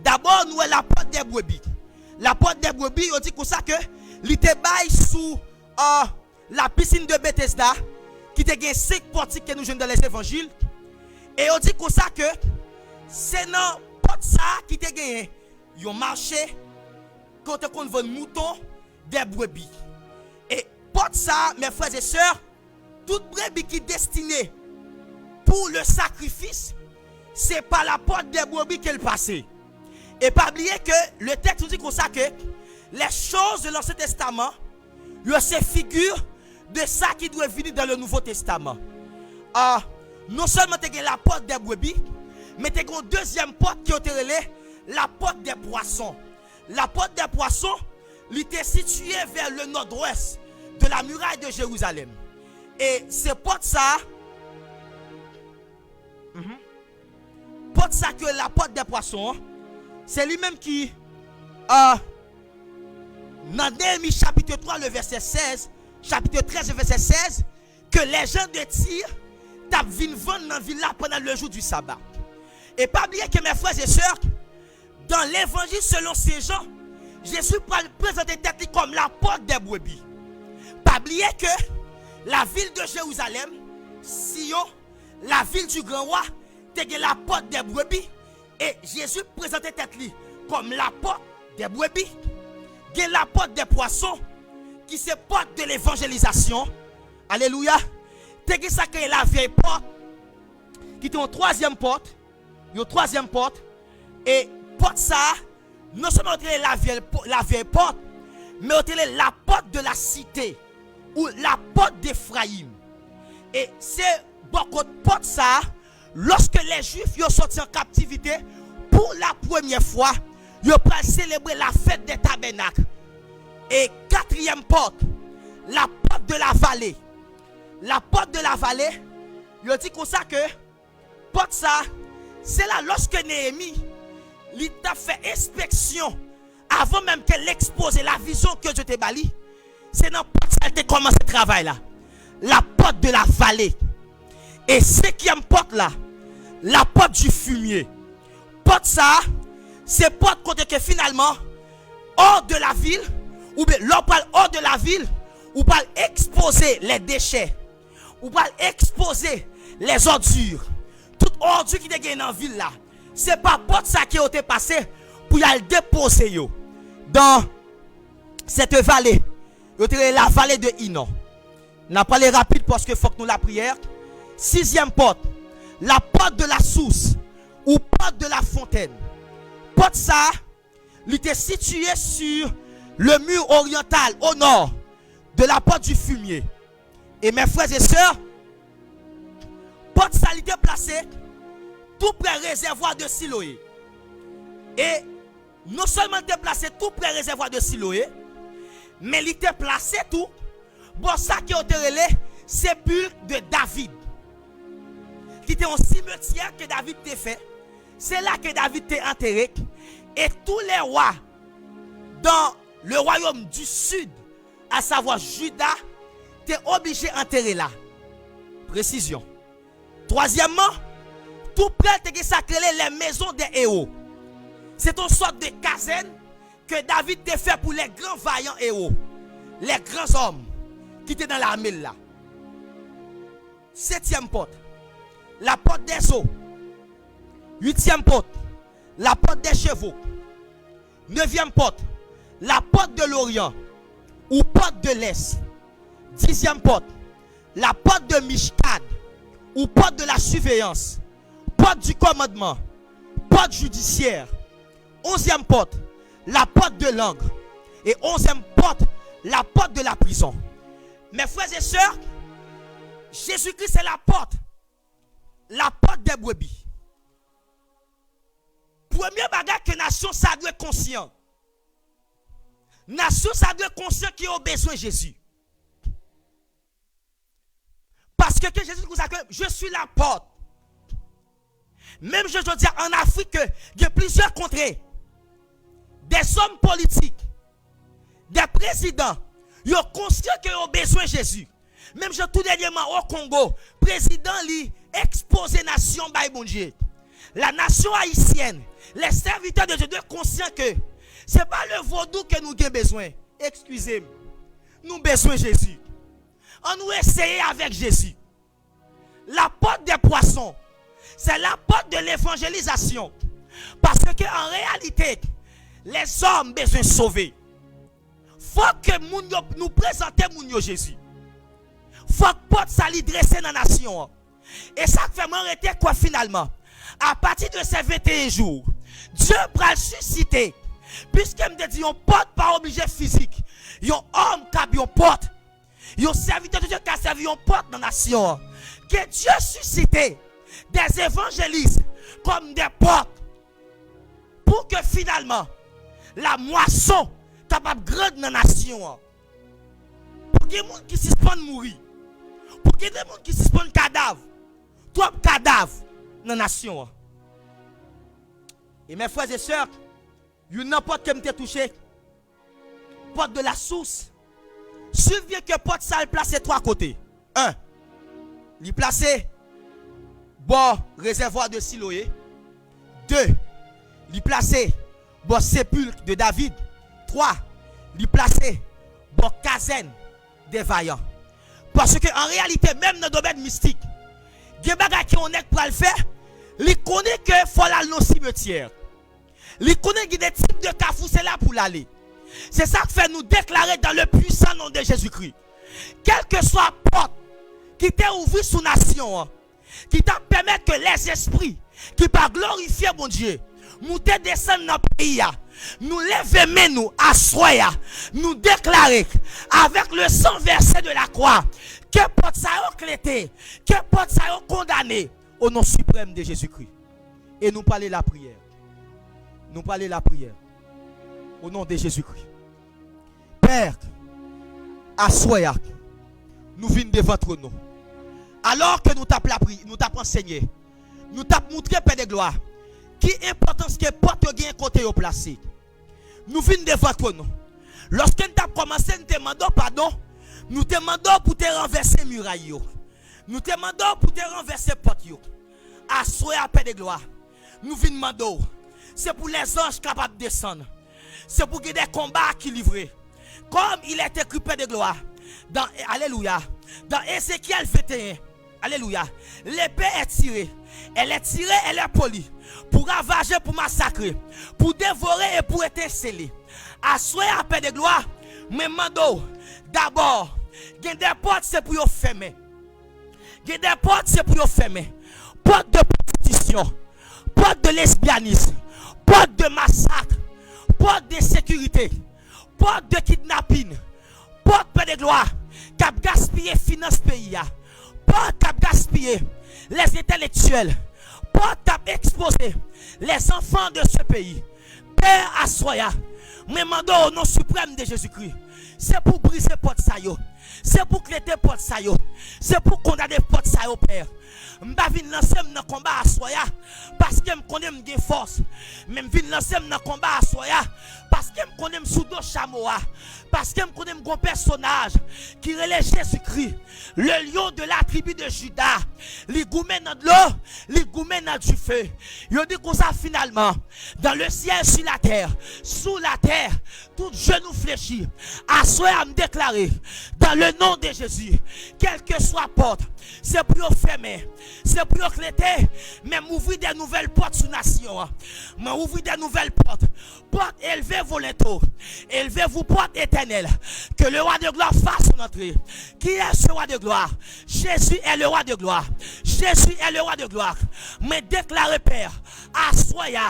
D'abord, nous avons la porte des brebis. La porte des brebis, on dit comme ça que l'été bail sous la piscine de Bethesda, qui te gagne 5 portiques que nous jouons dans les évangiles. Et on dit comme ça que c'est dans porte ça qui te gagne un marché quand on vend mouton des brebis. Et porte ça, mes frères et sœurs, toute brebis qui est destinée pour le sacrifice, c'est par la porte des brebis qu'elle passait. Et pas oublier que le texte nous dit comme ça que les choses de l'Ancien Testament, c'est figure de ça qui doit venir dans le Nouveau Testament. Non seulement tu as la porte des brebis, mais tu as une deuxième porte qui est la porte des poissons. La porte des poissons, elle était située vers le nord-ouest de la muraille de Jérusalem. Et c'est porte ça, porte ça que la porte des poissons, c'est lui-même qui, dans Néhémie chapitre 3, le verset 16, chapitre 13, le verset 16, que les gens de Tyr tapent vendre dans la ville là pendant le jour du sabbat. Et pas oublier que mes frères et sœurs, dans l'évangile selon ces gens, Jésus présente tête comme la porte des brebis. Pas oublier que la ville de Jérusalem, Sion, la ville du grand roi, c'est la porte des brebis. Et Jésus présente tête comme la porte des brebis. Il y a la porte des poissons qui se porte de l'évangélisation. Alléluia. Il y a ça que la vieille porte qui est une troisième porte. Une troisième porte. Et porte ça, non seulement la vieille porte, mais la porte de la cité ou la porte d'Ephraïm. Et c'est beaucoup de porte ça, lorsque les Juifs sont sortis en captivité pour la première fois, ils ont célébré la fête des tabernacles. Et quatrième porte, la porte de la vallée. La porte de la vallée, ils ont dit comme ça que porte ça, c'est là lorsque Néhémie il t'a fait inspection avant même qu'elle expose la vision que je t'ai bali. C'est dans la porte ça qu'elle a commencé le travail là. La porte de la vallée. Et cinquième porte là, la porte du fumier. Porte ça, c'est porte côté que finalement, hors de la ville, ou bien l'on parle hors de la ville, ou parle exposer les déchets, ou parle exposer les ordures. Toute ordure qui est dans la ville là. C'est pas porte ça qui a été passé pour y aller déposer yo dans cette vallée. La vallée de Inon. N'a pas les rapides parce que faut que nous la prière. Sixième porte, la porte de la source ou porte de la fontaine. Porte ça, il était situé sur le mur oriental au nord de la porte du fumier. Et mes frères et sœurs, porte ça, il était placé tout près réservoir de Siloé. Et non seulement il était placé tout près réservoir de Siloé, mais il était placé tout bon ça qui est relé sépulcre de David. Qui était un cimetière que David t'a fait. C'est là que David t'a enterré. Et tous les rois dans le royaume du sud, à savoir Juda, t'es obligé d'enterrer là. Précision. Troisièmement, tout près de sacré les maisons des héros. C'est une sorte de caserne que David t'a fait pour les grands vaillants héros. Les grands hommes qui étaient dans l'armée là. Septième porte, la porte des eaux. Huitième porte, la porte des chevaux. Neuvième porte, la porte de l'Orient ou porte de l'Est. Dixième porte, la porte de Mishkad ou porte de la surveillance. Porte du commandement, porte judiciaire. Onzième porte, la porte de l'angle. Et onzième porte, la porte de la prison. Mes frères et sœurs, Jésus-Christ est la porte des brebis. Premier bagage que nation ça doit être conscient. Nation ça doit être conscient qui a besoin de Jésus. Parce que Jésus nous a dit, je suis la porte. Même je veux dire, en Afrique, il y a plusieurs contrées. Des hommes politiques, des présidents, ils sont conscients qu'ils ont besoin de Jésus. Même je tout dernièrement au Congo, président lui exposé nation by bon Dieu. La nation haïtienne, les serviteurs de Dieu sont conscients que ce n'est pas le vaudou que nous avons besoin. Excusez-moi. Nous avons besoin de Jésus. On nous essaye avec Jésus. La porte des poissons, c'est la porte de l'évangélisation. Parce qu'en réalité, les hommes ont besoin de sauver. Il faut que nous présentons Jésus. Il faut que porte ça lui dresser dans la nation. Et ça fait m'arrêter quoi finalement? À partir de ces 21 jours, Dieu va susciter. Puisqu'il me dit, on porte pas obligé physique. Un homme qui a une porte. Un serviteur de Dieu qui a servi une porte dans la nation. Que Dieu suscite des évangélistes comme des portes. Pour que finalement, la moisson capable de grandir dans la nation. Pour que les gens qui se suspendent mourir. Pour que les gens qui se suspendent cadavres. Trop cadavres dans la nation. Et mes frères et sœurs, il n'y a pas qui me touché. Porte de la source. Suivez que porte ça placé trois côtés. Un, il placé bon réservoir de Siloé. Deux, il placé bon sépulcre de David. Trois, il placé bon caserne des vaillants. Parce qu'en réalité, même dans le domaine mystique, il y a des choses qu'on est pour le faire. Il connaît que faut aller dans le cimetière. Il connaît qu'il y a des types de cafou, c'est là pour l'aller. C'est ça qui fait nous déclarer dans le puissant nom de Jésus-Christ. Quelle que soit la porte qui t'a ouvert sous nation, qui t'a permis que les esprits qui par glorifier mon Dieu, nous descendent dans le pays, nous lever nous à soya, nous déclarer avec le sang versé de la croix, que porte ça a clété, que porte ça a condamné au nom suprême de Jésus-Christ. Et nous parler la prière. Nous parler la prière. Au nom de Jésus-Christ. Père, à soya, nous venons devant nous. Alors que nous t'avons appris, nous t'avons enseigné, nous t'avons montré, Père de gloire, qui est importance que porte gain côté au placé. Nous venons devant nous. Lorsque nous avons commencé, nous te demandons pardon, nous te demandons pour te renverser muraille. Nous te demandons pour te renverser porte. À soya, Père de gloire, nous venons demander. C'est pour les anges capables de descendre. C'est pour qu'il y ait des combats qui livrent. Comme il est écrit, Père de gloire, dans, alléluia, dans Ézéchiel 21, alléluia, l'épée est tirée. Elle est tirée, elle est polie. Pour ravager, pour massacrer, pour dévorer et pour étinceler. Assoyez à Père de gloire, mais mando, d'abord, il y a des portes, c'est pour vous fermer. Il y a des portes, c'est pour vous fermer. Porte de prostitution, porte de lesbianisme, porte de massacre, porte de sécurité, porte de kidnapping, porte de gloire, qui a gaspillé finance pays, porte qui a gaspillé les intellectuels, porte qui a exposé les enfants de ce pays. Père Assoya, me mando au nom suprême de Jésus-Christ, c'est pour briser porte ça yo, c'est pour cléter porte ça yo, c'est pour condamner porte ça yo, Père. Je vais lancer dans le combat à Soya parce que je connais mes forces. Mais je vais lancer dans le combat à Soya parce que je connais sous dos chamois. Parce que je connais mon personnage qui relève Jésus-Christ, le lion de la tribu de Judas. Les goumets dans de l'eau, les goumets dans du feu. Il dit comme ça finalement, dans le ciel, sur la terre, sous la terre, tout genou fléchi. À Soya me déclarer, dans le nom de Jésus, quelle que soit la porte, c'est pour fermer. C'est pour cléter, mais m'ouvrir des nouvelles portes sous nation. M'ouvrir des nouvelles portes. Porte élevée volontaire. Élevez-vous porte éternelle. Que le roi de gloire fasse son entrée. Qui est ce roi de gloire? Jésus est le roi de gloire. Jésus est le roi de gloire. Mais déclarez Père, à Soya,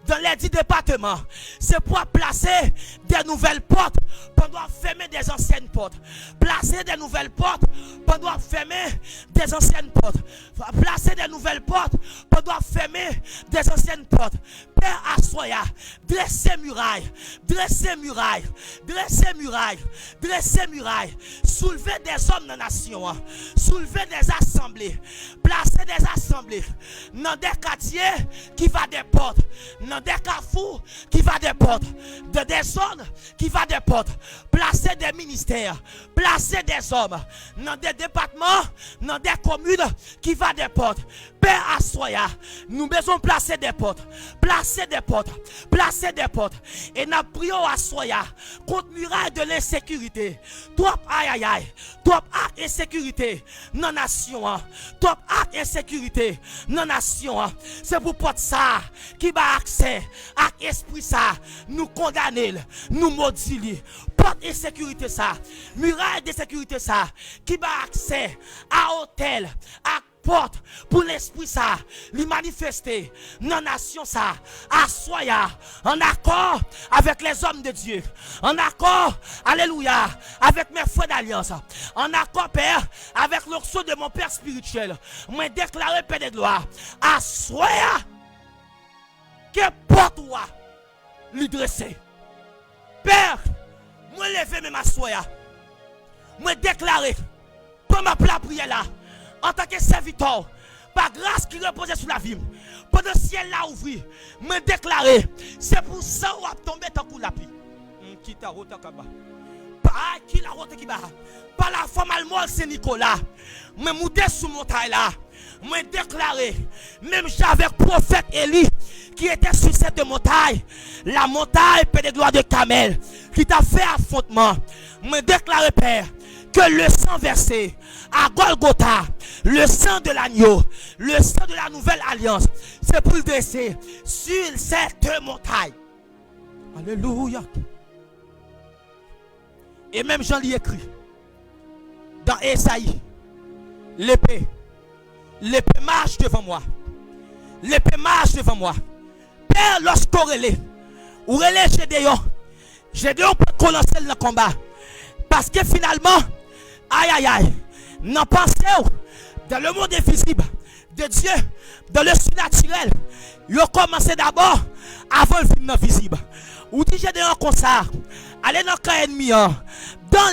dans les 10 départements, c'est pour placer des nouvelles portes pendant fermer des anciennes portes. Placer des nouvelles portes pendant fermer des anciennes portes. Placer des nouvelles portes pendant fermer des anciennes portes. Père, assoya, dressez muraille, dressez muraille, dressez muraille, dressez muraille, soulevez des hommes dans la nation, soulevez des assemblées, placez des assemblées dans des quartiers qui va des portes, dans des carrefours qui va des portes, dans des zones qui va des portes, placez des ministères, placez des hommes dans des départements, dans des communes qui va des portes. Père assoya, nous besoin placer des portes, placer des portes, placer des portes. Et nous prions assoya contre muraille de l'insécurité. Trop aïe aïe aïe, trop insécurité dans la nation, trop insécurité dans la nation. C'est pour porte ça qui va accès à l'esprit ça, nous condamner, nous maudire. Porte insécurité ça, muraille de sécurité ça, qui va accès à hôtel, à porte pour l'esprit ça, lui manifester dans la nation ça, assoya, en accord avec les hommes de Dieu, en accord, alléluia, avec mes frères d'alliance, en accord, Père, avec l'onction de mon Père spirituel, moi déclarer, Père de gloire, assoya, que porte lui dresser. Père, moi lever même assoya, moi déclarer, pour ma prière là, en tant que serviteur, par grâce qui repose sur la vie, pendant le ciel là ouvert, me déclarer, c'est pour ça qu'on a tombé tant qu'on l'a pris. Qui t'a roté qui la roté qui va. Par la femme allemande Saint-Nicolas, me monter sur montagne là, me déclarer, même j'avais prophète Élie qui était sur cette montagne, la montagne Père de gloire de Camel, qui t'a fait affrontement, me déclarer, Père, que le sang versé à Golgotha, le sang de l'agneau, le sang de la nouvelle alliance, c'est pour le dresser sur cette montagne. Alléluia. Et même Jean l'y écrit dans Esaïe, l'épée marche devant moi. L'épée marche devant moi. Père, lorsqu'on relève, ou relève Gédéon peut commencer le combat. Parce que finalement, aïe aïe aïe, n'en pensez dans le monde invisible de Dieu, dans le surnaturel, il a commencé d'abord avant le film visible. Ou dit Gédéon comme ça, allez dans le camp ennemi, dans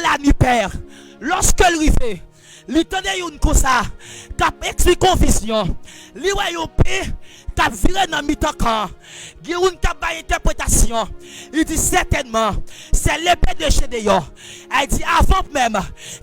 la nuit, Père, lorsque il arrive, il tenait une comme ça, qui explique une vision, il voit une paix, qui viré dans le mi-temps camp, il y a une interprétation, il dit certainement, c'est l'épée de Gédéon. Elle dit avant même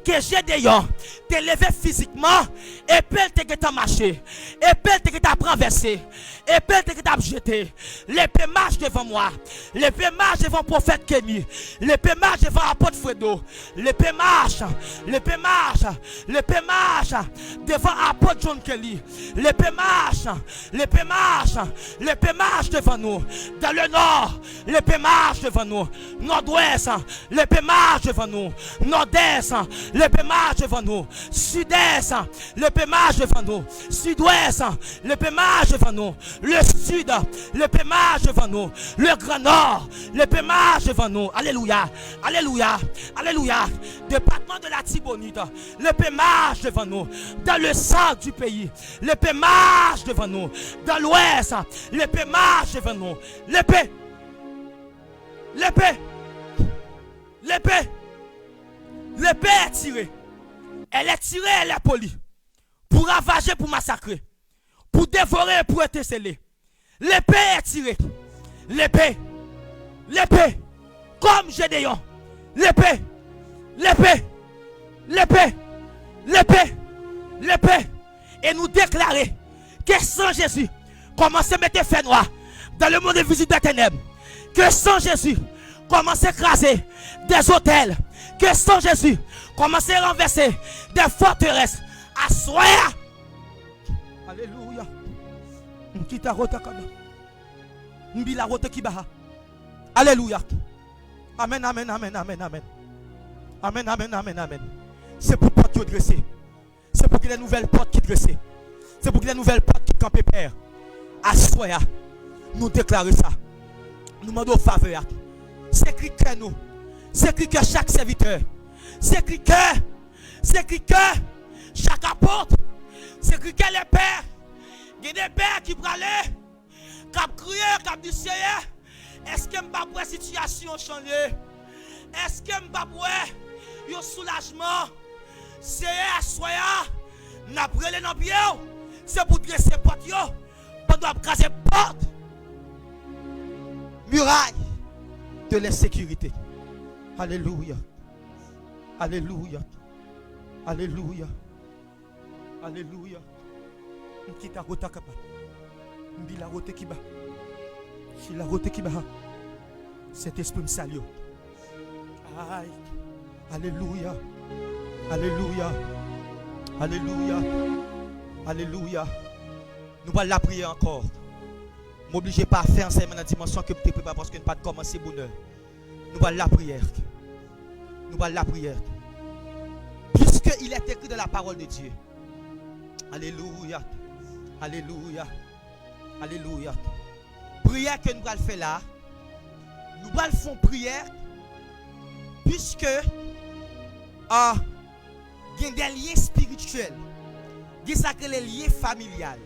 que Gédéon te levé physiquement, épée te t'a marché, épée te t'a renversé, épée te t'a jeté, l'épée marche devant moi, l'épée marche devant le prophète Kémy, l'épée marche devant l'apôtre Fredo, l'épée marche, l'épée marche, l'épée marche devant l'apôtre John Kelly, l'épée marche, l'épée marche, l'épée marche devant nous, dans le nord, l'épée marche devant nous, nord-ouest, l'épée marche devant nous, nord-est, l'épée marche devant nous, sud-est, l'épée marche devant nous, sud-ouest, l'épée marche devant nous, le sud, l'épée marche devant nous, le grand nord, l'épée marche devant nous, alléluia, alléluia, alléluia, département de la Tibonite, l'épée marche devant nous, dans le centre du pays, l'épée marche devant nous, dans l'ouest, l'épée marche devant nous, l'épée, l'épée, l'épée, l'épée est tirée. Elle est tirée, elle est polie. Pour ravager, pour massacrer. Pour dévorer, pour être scellée. L'épée est tirée. L'épée. L'épée. Comme Gédéon. L'épée. L'épée. L'épée. L'épée. L'épée. Et nous déclarer que sans Jésus, commencez à mettre feu noir dans le monde invisible des ténèbres. Que sans Jésus, commencez à écraser des hôtels. Que sans Jésus, commencez à renverser des forteresses. Assoya. Alléluia. Kita rota kaba. Mbila rota kibaha. Alléluia. Amen, amen, amen, amen, amen. Amen, amen, amen, amen. C'est pour porte qui dressée. C'est pour que les nouvelles portes qui dressées. C'est pour que les nouvelles portes qui campent, Père. Assoya. Nous déclarons ça. Nous demandons faveur. C'est écrit que nous. C'est écrit que chaque serviteur. C'est écrit que. C'est écrit que chaque apôtre. C'est écrit que les pères. Il y a des pères qui prennent Cap crier, cap dit Seigneur, est-ce que m'pa pour situation changer? Est-ce que m'pa pour un soulagement? Seigneur, soya, n'a brûlé dans pied, c'est pour dresser porte yo, pendant casser porte. Muraille de l'insécurité. Alléluia. Alléluia. Alléluia. Alléluia. M'kita rota kapa. M'bi la rote qui ba. Si la rote qui ba. Cet esprit me salue. Aïe. Alléluia. Alléluia. Alléluia. Alléluia. Nous allons la prier encore. M'obligez pas à faire enseignement dans la dimension que vous préparez parce que nous pas commencer bonheur. Nous allons la prière. Nous allons la prière. Puisqu'il est écrit dans la parole de Dieu. Alléluia. Alléluia. Alléluia. Prière que nous allons faire là. Nous allons faire prière. Puisque il y a des liens spirituels. Il y a des liens familiales.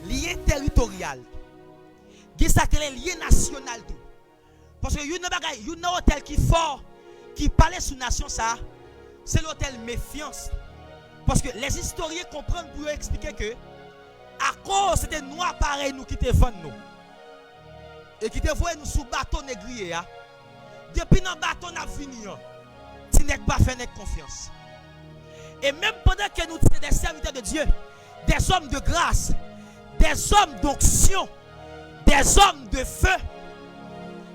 Liens territoriaux. Il y a des liens nationaux. Parce que il y a un hôtel qui est fort, qui parle sous nation, ça, c'est l'hôtel méfiance. Parce que les historiens comprennent pour expliquer que, à cause de nous appareils nous qui te vendent nous, et qui te voient nous sous bateau négrier, depuis dans le bateau n'a fini, tu n'es pas fait confiance. Et même pendant que nous sommes des serviteurs de Dieu, des hommes de grâce, des hommes d'onction, des hommes de feu,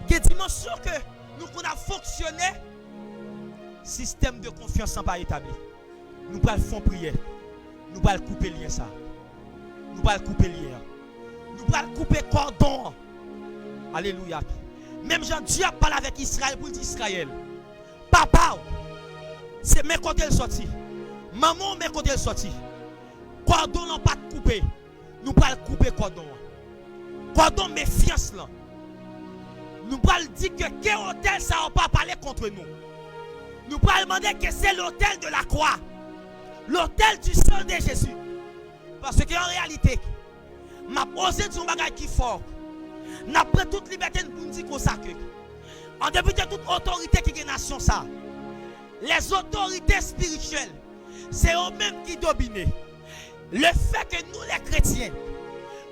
que dimension que nous avons fonctionné, système de confiance n'a pas établi. Nous allons faire prière. Nous allons couper lien ça. Nous allons couper lien. Nous allons couper cordon. Alléluia. Même Jean-Dieu parle avec Israël pour dire Israël. Papa, c'est mes côtés le sorti. Maman, mes côtés le sorti. Cordon n'a pas coupé. Nous allons couper cordon. Cordon méfiance là. Nous allons dire que quel hôtel ça n'a pas parlé contre nous. Nous allons demander que c'est l'hôtel de la croix. L'hôtel du sang de Jésus. Parce qu'en réalité, m'a posé son bagage qui est fort. N'a pris toute liberté pour nous dire qu'on s'accueille. En début de toute autorité qui est nation ça. Les autorités spirituelles, c'est eux-mêmes qui dominent. Le fait que nous les chrétiens,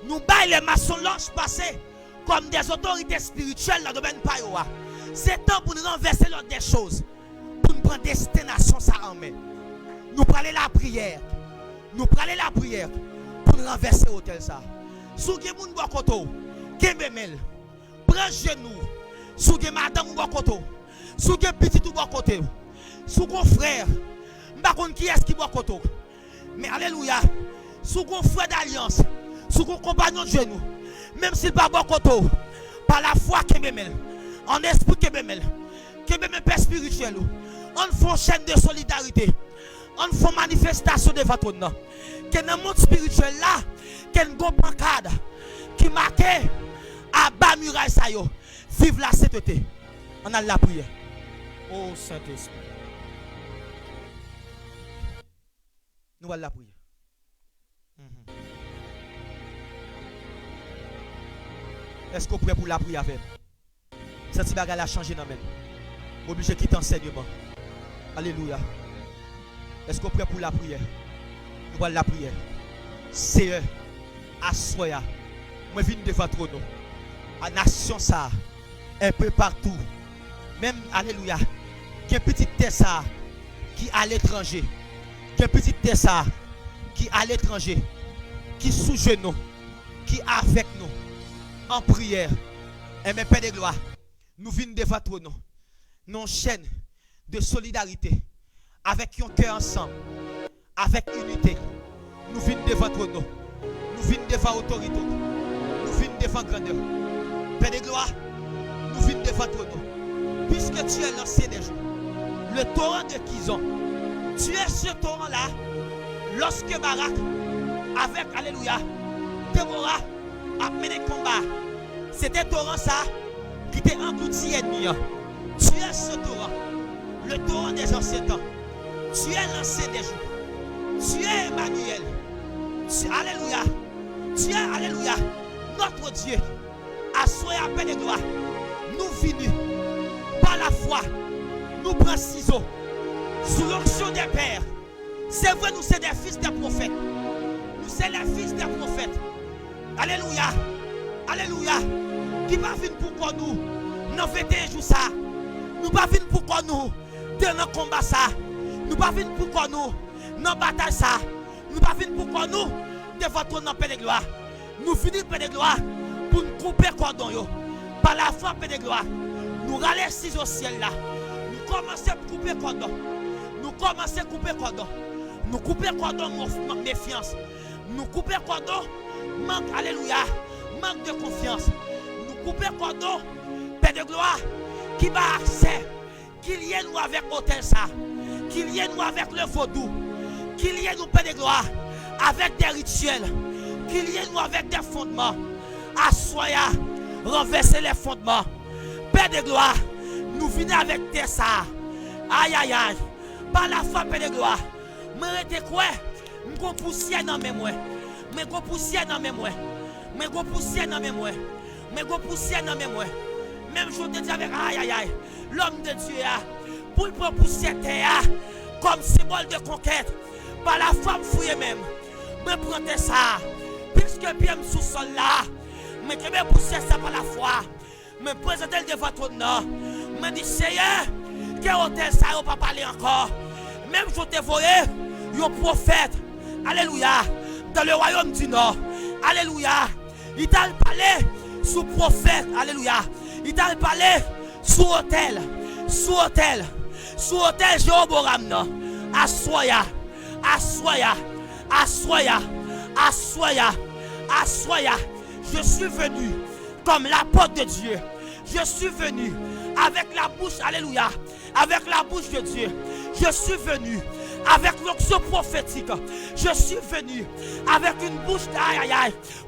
nous baillons les maçons l'ange passé comme des autorités spirituelles dans le domaine payoua. C'est temps pour nous renverser l'ordre des choses. Pour nous prendre destination ça en main. Nous parler la prière. Nous parler la prière pour nous renverser l'hôtel ça. Sous que moun bokoto, kembemel, prends genou. Sous que madame bokoto, sous que petit ou bokoto, sous qu'on frère, m'bakon qui est-ce qui bokoto. Mais alléluia, sous qu'on frère d'alliance, sous qu'on compagnon de genou, même s'il pas bokoto, par la foi kembemel, en esprit kembemel père spirituel, on fait chaîne de solidarité. On fait manifestation de votre nom. Que dans le monde spirituel là, qu'il y a une pancade qui marque à bas muraille ça yo. Vive la sainteté. On a la prière. Oh Saint-Esprit. Nous allons la prière. Est-ce qu'on est prêt pour la prière avec? Cette bagarre a changé dans même. Obligé de quitter l'enseignement. Alléluia. Est-ce qu'on est prêt pour la prière? Nous allons la prière. Seigneur, assoya. Moi, je viens devant votre nom. À nation, ça, un peu partout. Même, alléluia. Il y a une petite Tessa qui est à l'étranger. Il y a une petite Tessa qui est à l'étranger. Qui sous genou. Qui est avec nous. En prière. Et mes Père de gloire. Nous venons devant votre nom. Nous chaîne de solidarité. Avec un cœur ensemble. Avec unité. Nous venons devant votre nom. Nous venons devant autorité. Nous venons devant grandeur. Père de gloire, nous venons devant votre nom. Puisque tu es l'ancien des jours, le torrent de Kizon, tu es ce torrent-là, lorsque Barak, avec, alléluia, Déborah, a mené combat. C'était torrent ça qui t'a englouti ennemi. Tu es ce torrent, le torrent des anciens temps. Tu es l'ancien des jours. Tu es Emmanuel. Alléluia. Tu es, alléluia, notre Dieu. Assoyez à paix de gloire. Nous venons par la foi. Nous prenons ciseaux. Sous l'onction des pères. C'est vrai, nous sommes des fils des prophètes. Nous sommes les fils des prophètes. Alléluia. Alléluia. Qui va venir pour nous? Nous 21 jours ça. Nous pas venir pour nous. Dans le combat ça. Nous pas venir pour nous. Dans la bataille ça. Nous pas venir pour nous. Devant ton nom, Père de gloire. Nous finissons, Père de gloire, pour nous couper cordon. Yo. Par la foi, Père de gloire. Nous râlons au ciel là. Nous commençons à couper cordon. Nous commençons à couper cordon. Nous couper cordon, manque méfiance. Nous couper cordon, manque, alléluia, manque de confiance. Nous couper cordon, Père de gloire, qui va accès, qu'il y ait nous avec l'hôtel ça, qu'il y ait nous avec le vaudou, qu'il y ait nous, Père de gloire, avec des rituels, qu'il y ait nous avec des fondements. Assoya, renverser les fondements. Père de gloire, nous venons avec tes ça. Aïe aïe aïe. Par la foi, Père de gloire. Mais quoi? M'go poussière dans mes mots. Mais go poussière dans mes mots. Mais go poussière dans mes mots. Mais go poussière dans mes mots. Même je te dis avec aïe aïe aïe. L'homme de Dieu a pour le prendre poussière terre comme symbole de conquête. Par la foi, me fouiller même. Me prendre ça. Puisque bien me sous sol là. Mais que me poussière ça par la foi. Me présenter devant ton nom. Me dit Seigneur, quel hôtel ça va pas parler encore. Même je te voyais, un prophète, alléluia, dans le royaume du Nord, alléluia. Il t'a parlé sous prophète, alléluia. Il t'a parlé sous hôtel, Jéhoboram, non. Assoya, assoya, assoya, assoya, assoya. Je suis venu comme l'apôtre de Dieu. Je suis venu avec la bouche, alléluia, avec la bouche de Dieu. Je suis venu avec l'onction prophétique. Je suis venu avec une bouche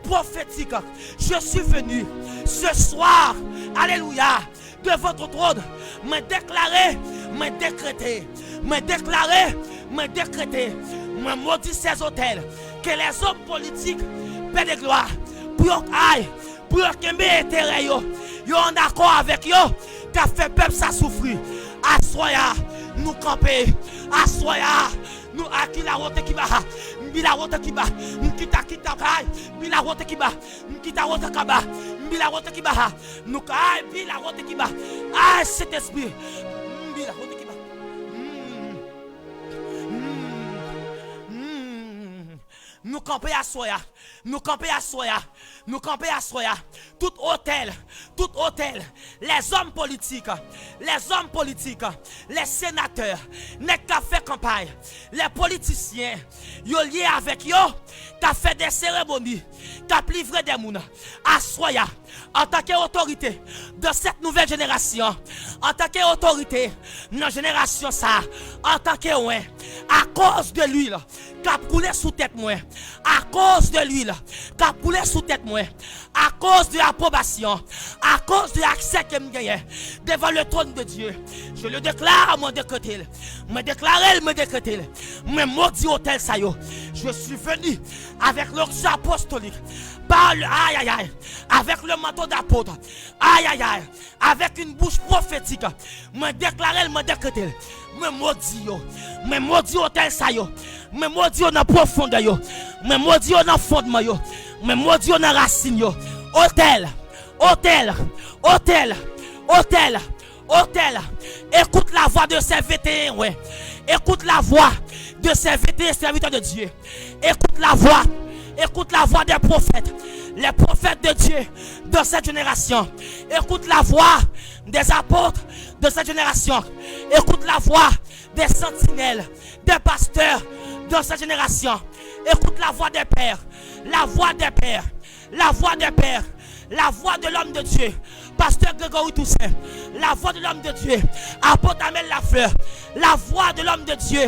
prophétique. Je suis venu ce soir, alléluia, de votre trône, me déclarer, me décréter, me déclarer, me décréter, me maudit ces hôtels, que les hommes politiques, paix de gloire, pour qu'ils aient intérêt, ils en accord avec eux, qui a fait peuple ça souffrir. Assoya, nous camper, assoya, nous acquis la route qui va, la route qui va, kita la route qui va, kita route qui va, la route qui va, nous caille, la route qui va, ah, cet esprit, la route qui va. Nous camper à soya, nous camper à soya, nous camper à soya. Tout hôtel, les hommes politiques, les sénateurs, les qui fait campagne, les politiciens, ils sont liés avec eux, qui fait des cérémonies, qui livré des mouns. À soya, en tant qu'autorité de cette nouvelle génération, en tant qu'autorité de la génération ça, en tant que à cause de l'huile qui a coulé sous tête moi, à cause de l'huile qui a coulé sous tête moi, à cause de l'approbation, à cause de l'accès que je gagne devant le trône de Dieu, je le déclare, me décréter, me maudit hôtel ça yo. Je suis venu avec l'onction apostolique, par le aïe aïe aïe, avec le manteau d'apôtre, aïe aïe aïe, avec une bouche prophétique, me déclarer, me décréter, me maudit hôtel ça yo, me maudit dans profondeur yo, me maudit dans fondement yo, me maudit dans racine yo. Hôtel, écoute la voix de ces vétérans, ouais. Écoute la voix de ces vétérans serviteurs de Dieu. Écoute la voix des prophètes, les prophètes de Dieu de cette génération. Écoute la voix des apôtres de cette génération. Écoute la voix des sentinelles, des pasteurs de cette génération. Écoute la voix des pères, la voix des pères, la voix des pères, la voix de l'homme de Dieu, pasteur Grégory Toussaint, la voix de l'homme de Dieu, apôtre Amel Lafleur, la voix de l'homme de Dieu,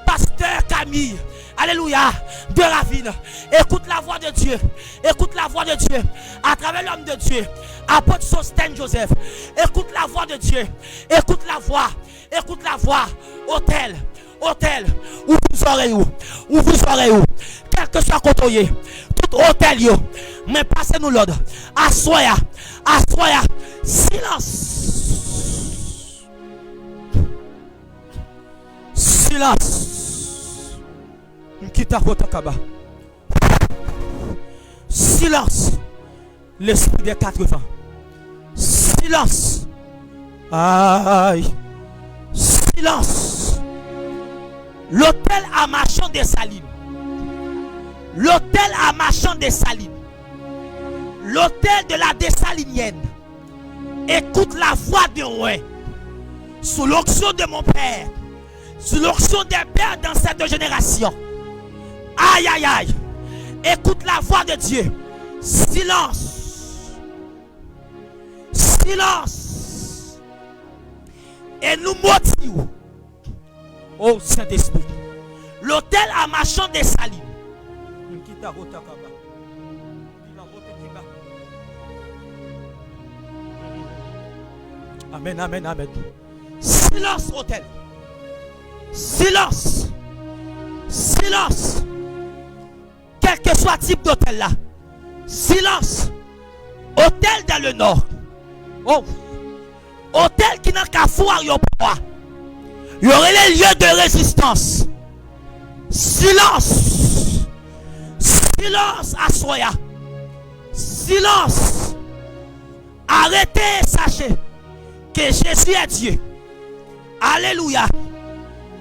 pasteur Camille, alléluia, de Ravine. Écoute la voix de Dieu, écoute la voix de Dieu, à travers l'homme de Dieu, apôtre Sostène Joseph. Écoute la voix de Dieu, écoute la voix, hôtel, où vous aurez où, quel que soit côté, tout tout hôtel yo. Mais passez nous l'ordre. Assoya. Assoya. Silence. Silence. M'kita Rotakaba. Silence. L'esprit des 80. Silence. Aïe. Silence. L'hôtel à Marchand des Salines. L'hôtel à Marchand des Salines. L'hôtel de la Dessalinienne. Écoute la voix de roi. Sous l'onction de mon père. Sous l'onction des pères dans cette génération. Aïe, aïe, aïe. Écoute la voix de Dieu. Silence. Silence. Et nous motivons. Oh Saint-Esprit. L'hôtel à Marchand des Salines. Amen, amen, amen. Silence, hôtel. Silence. Silence. Quel que soit le type d'hôtel là. Silence. Hôtel dans le nord. Oh. Hôtel qui n'a qu'à foire, il y aurait les lieux de résistance. Silence. Silence à Soya. Silence. Arrêtez, sachez que Jésus est Dieu. Alléluia.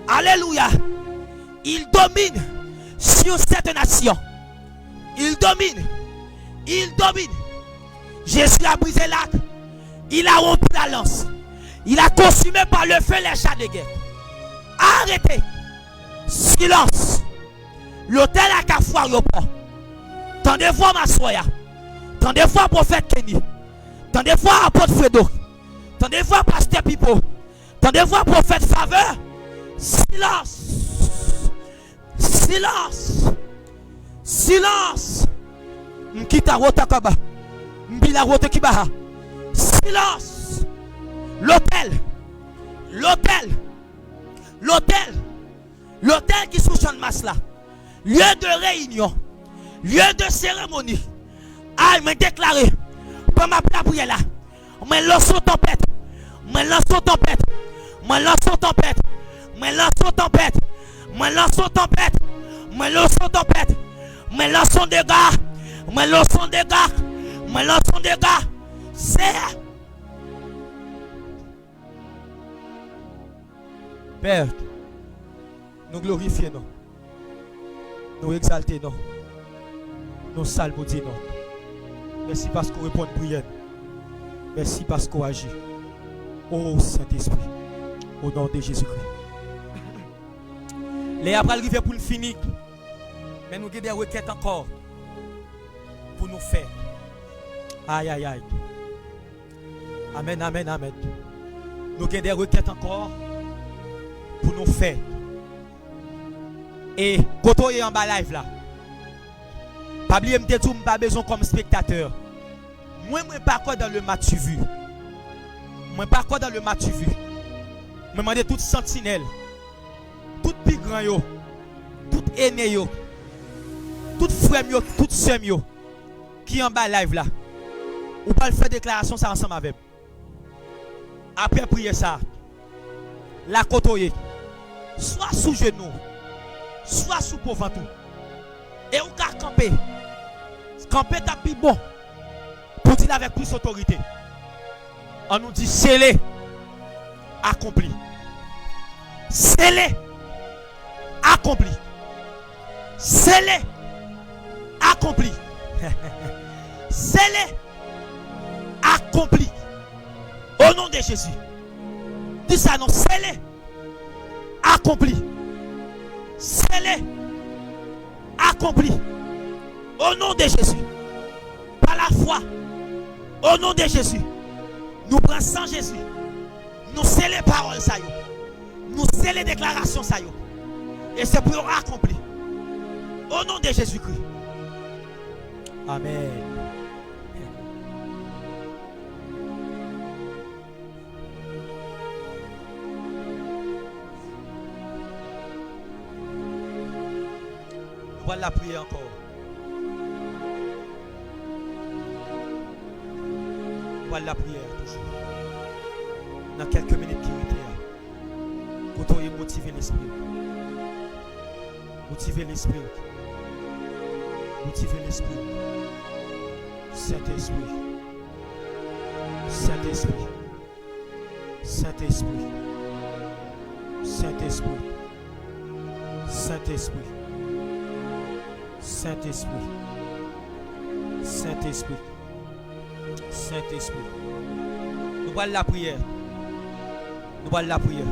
Alléluia. Il domine sur cette nation. Il domine. Il domine. Jésus a brisé l'arc. Il a rompu la lance. Il a consumé par le feu les chars de guerre. Arrêtez. Silence. L'hôtel à Kafoua Yopo. Tendez-vous ma soya. Tendez-vous prophète Kenny. Tendez-vous apôtre Fredo. Tendez-vous pasteur Pipo. Tendez-vous prophète Faveur. Silence. Silence. Silence. M'kita Rotakaba. M'bila Rotakibaha. Silence. L'hôtel. L'hôtel. L'hôtel. L'hôtel qui sous Jean Mas là. Lieu de réunion. Lieu de cérémonie. Ah, il m'a déclaré. Pour ma prière là. Mais lance tempête. Mais lance tempête. Mais lance tempête. Mais lance tempête. Mais lance tempête. Mais lance tempête. Mais lance dégâts. Mais lance dégâts. Mais lance dégâts. C'est. Père, nous glorifions, nous exaltons, nous saluons, merci parce qu'on répond à prière. Merci parce qu'on agit. Oh Saint-Esprit, au nom de Jésus-Christ. Les après arriver pour nous finir, mais nous avons des requêtes encore pour nous faire. Aïe, aïe, aïe. Amen, amen, amen. Nous avons des requêtes encore pour nous faire. Et quand on est en bas live là, pas oublier me tout pas besoin comme spectateur. Moi pas quoi dans le match vu. Moi pas quoi dans le match vu. Moi demander toute sentinelle, tout plus grand yo, tout aîné yo, tout frère yo, tout sœur yo qui en bas live là. Ou pas le faire déclaration ça ensemble avec. Après prier ça, la côtoyer, soit sous genou, soit sous pauvre tout. Et ou ka camper. Camper ta plus bon. Pour dire avec plus d'autorité. On nous dit scellé, accompli. Scellé, accompli. Scellé, accompli. Scellé, accompli. Au nom de Jésus. Dis ça non, scellé, accompli. Scellé, accompli. Au nom de Jésus. Par la foi. Au nom de Jésus. Nous prenons sans Jésus. Nous scellons les paroles ça yo. Nous scellons les déclarations ça yo. Et c'est pour accompli. Au nom de Jésus-Christ. Amen. Voilà la prière encore. Voilà la prière toujours. Dans quelques minutes qui restent, quand on est motivé l'esprit. Motiver l'esprit. Motiver l'esprit. Saint-Esprit. Saint-Esprit. Saint-Esprit. Saint-Esprit. Saint-Esprit. Saint-Esprit. Saint-Esprit. Saint-Esprit. Nous allons la prière. Nous allons la prière.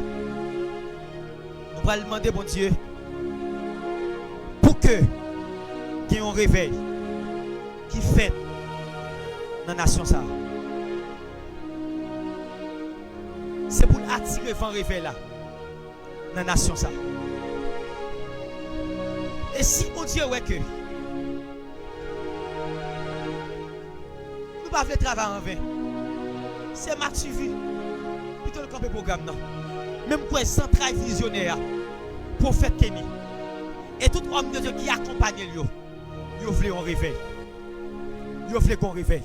Nous allons demander, bon Dieu, pour que qu'il y ait un réveil qui fait dans la nation. C'est pour attirer le réveil là dans la nation. Et si on dit ouais que nous ne pouvons pas travailler en vain, c'est Mathieu plutôt le campé programme non. Même pour un central visionnaire, prophète Kenny, et tout homme de Dieu qui accompagne lui, il voulait un réveil. Il voulait qu'on réveille.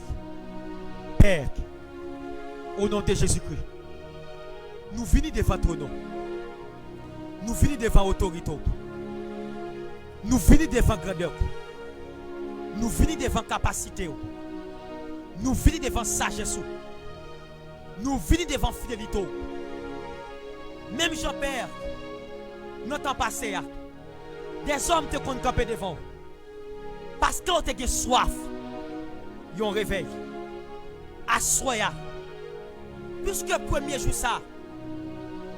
Père, au nom de Jésus-Christ, nous venons devant ton nom. Nous venons devant l'autorité. Nous venons devant grandeur. Nous venons devant capacité. Nous venons devant sagesse. Nous venons devant fidélité. Même Jean-Père, dans le temps passé, des hommes te comptent camper devant. Parce qu'on te soif, ils ont réveil. Assoya. Puisque le premier jour ça,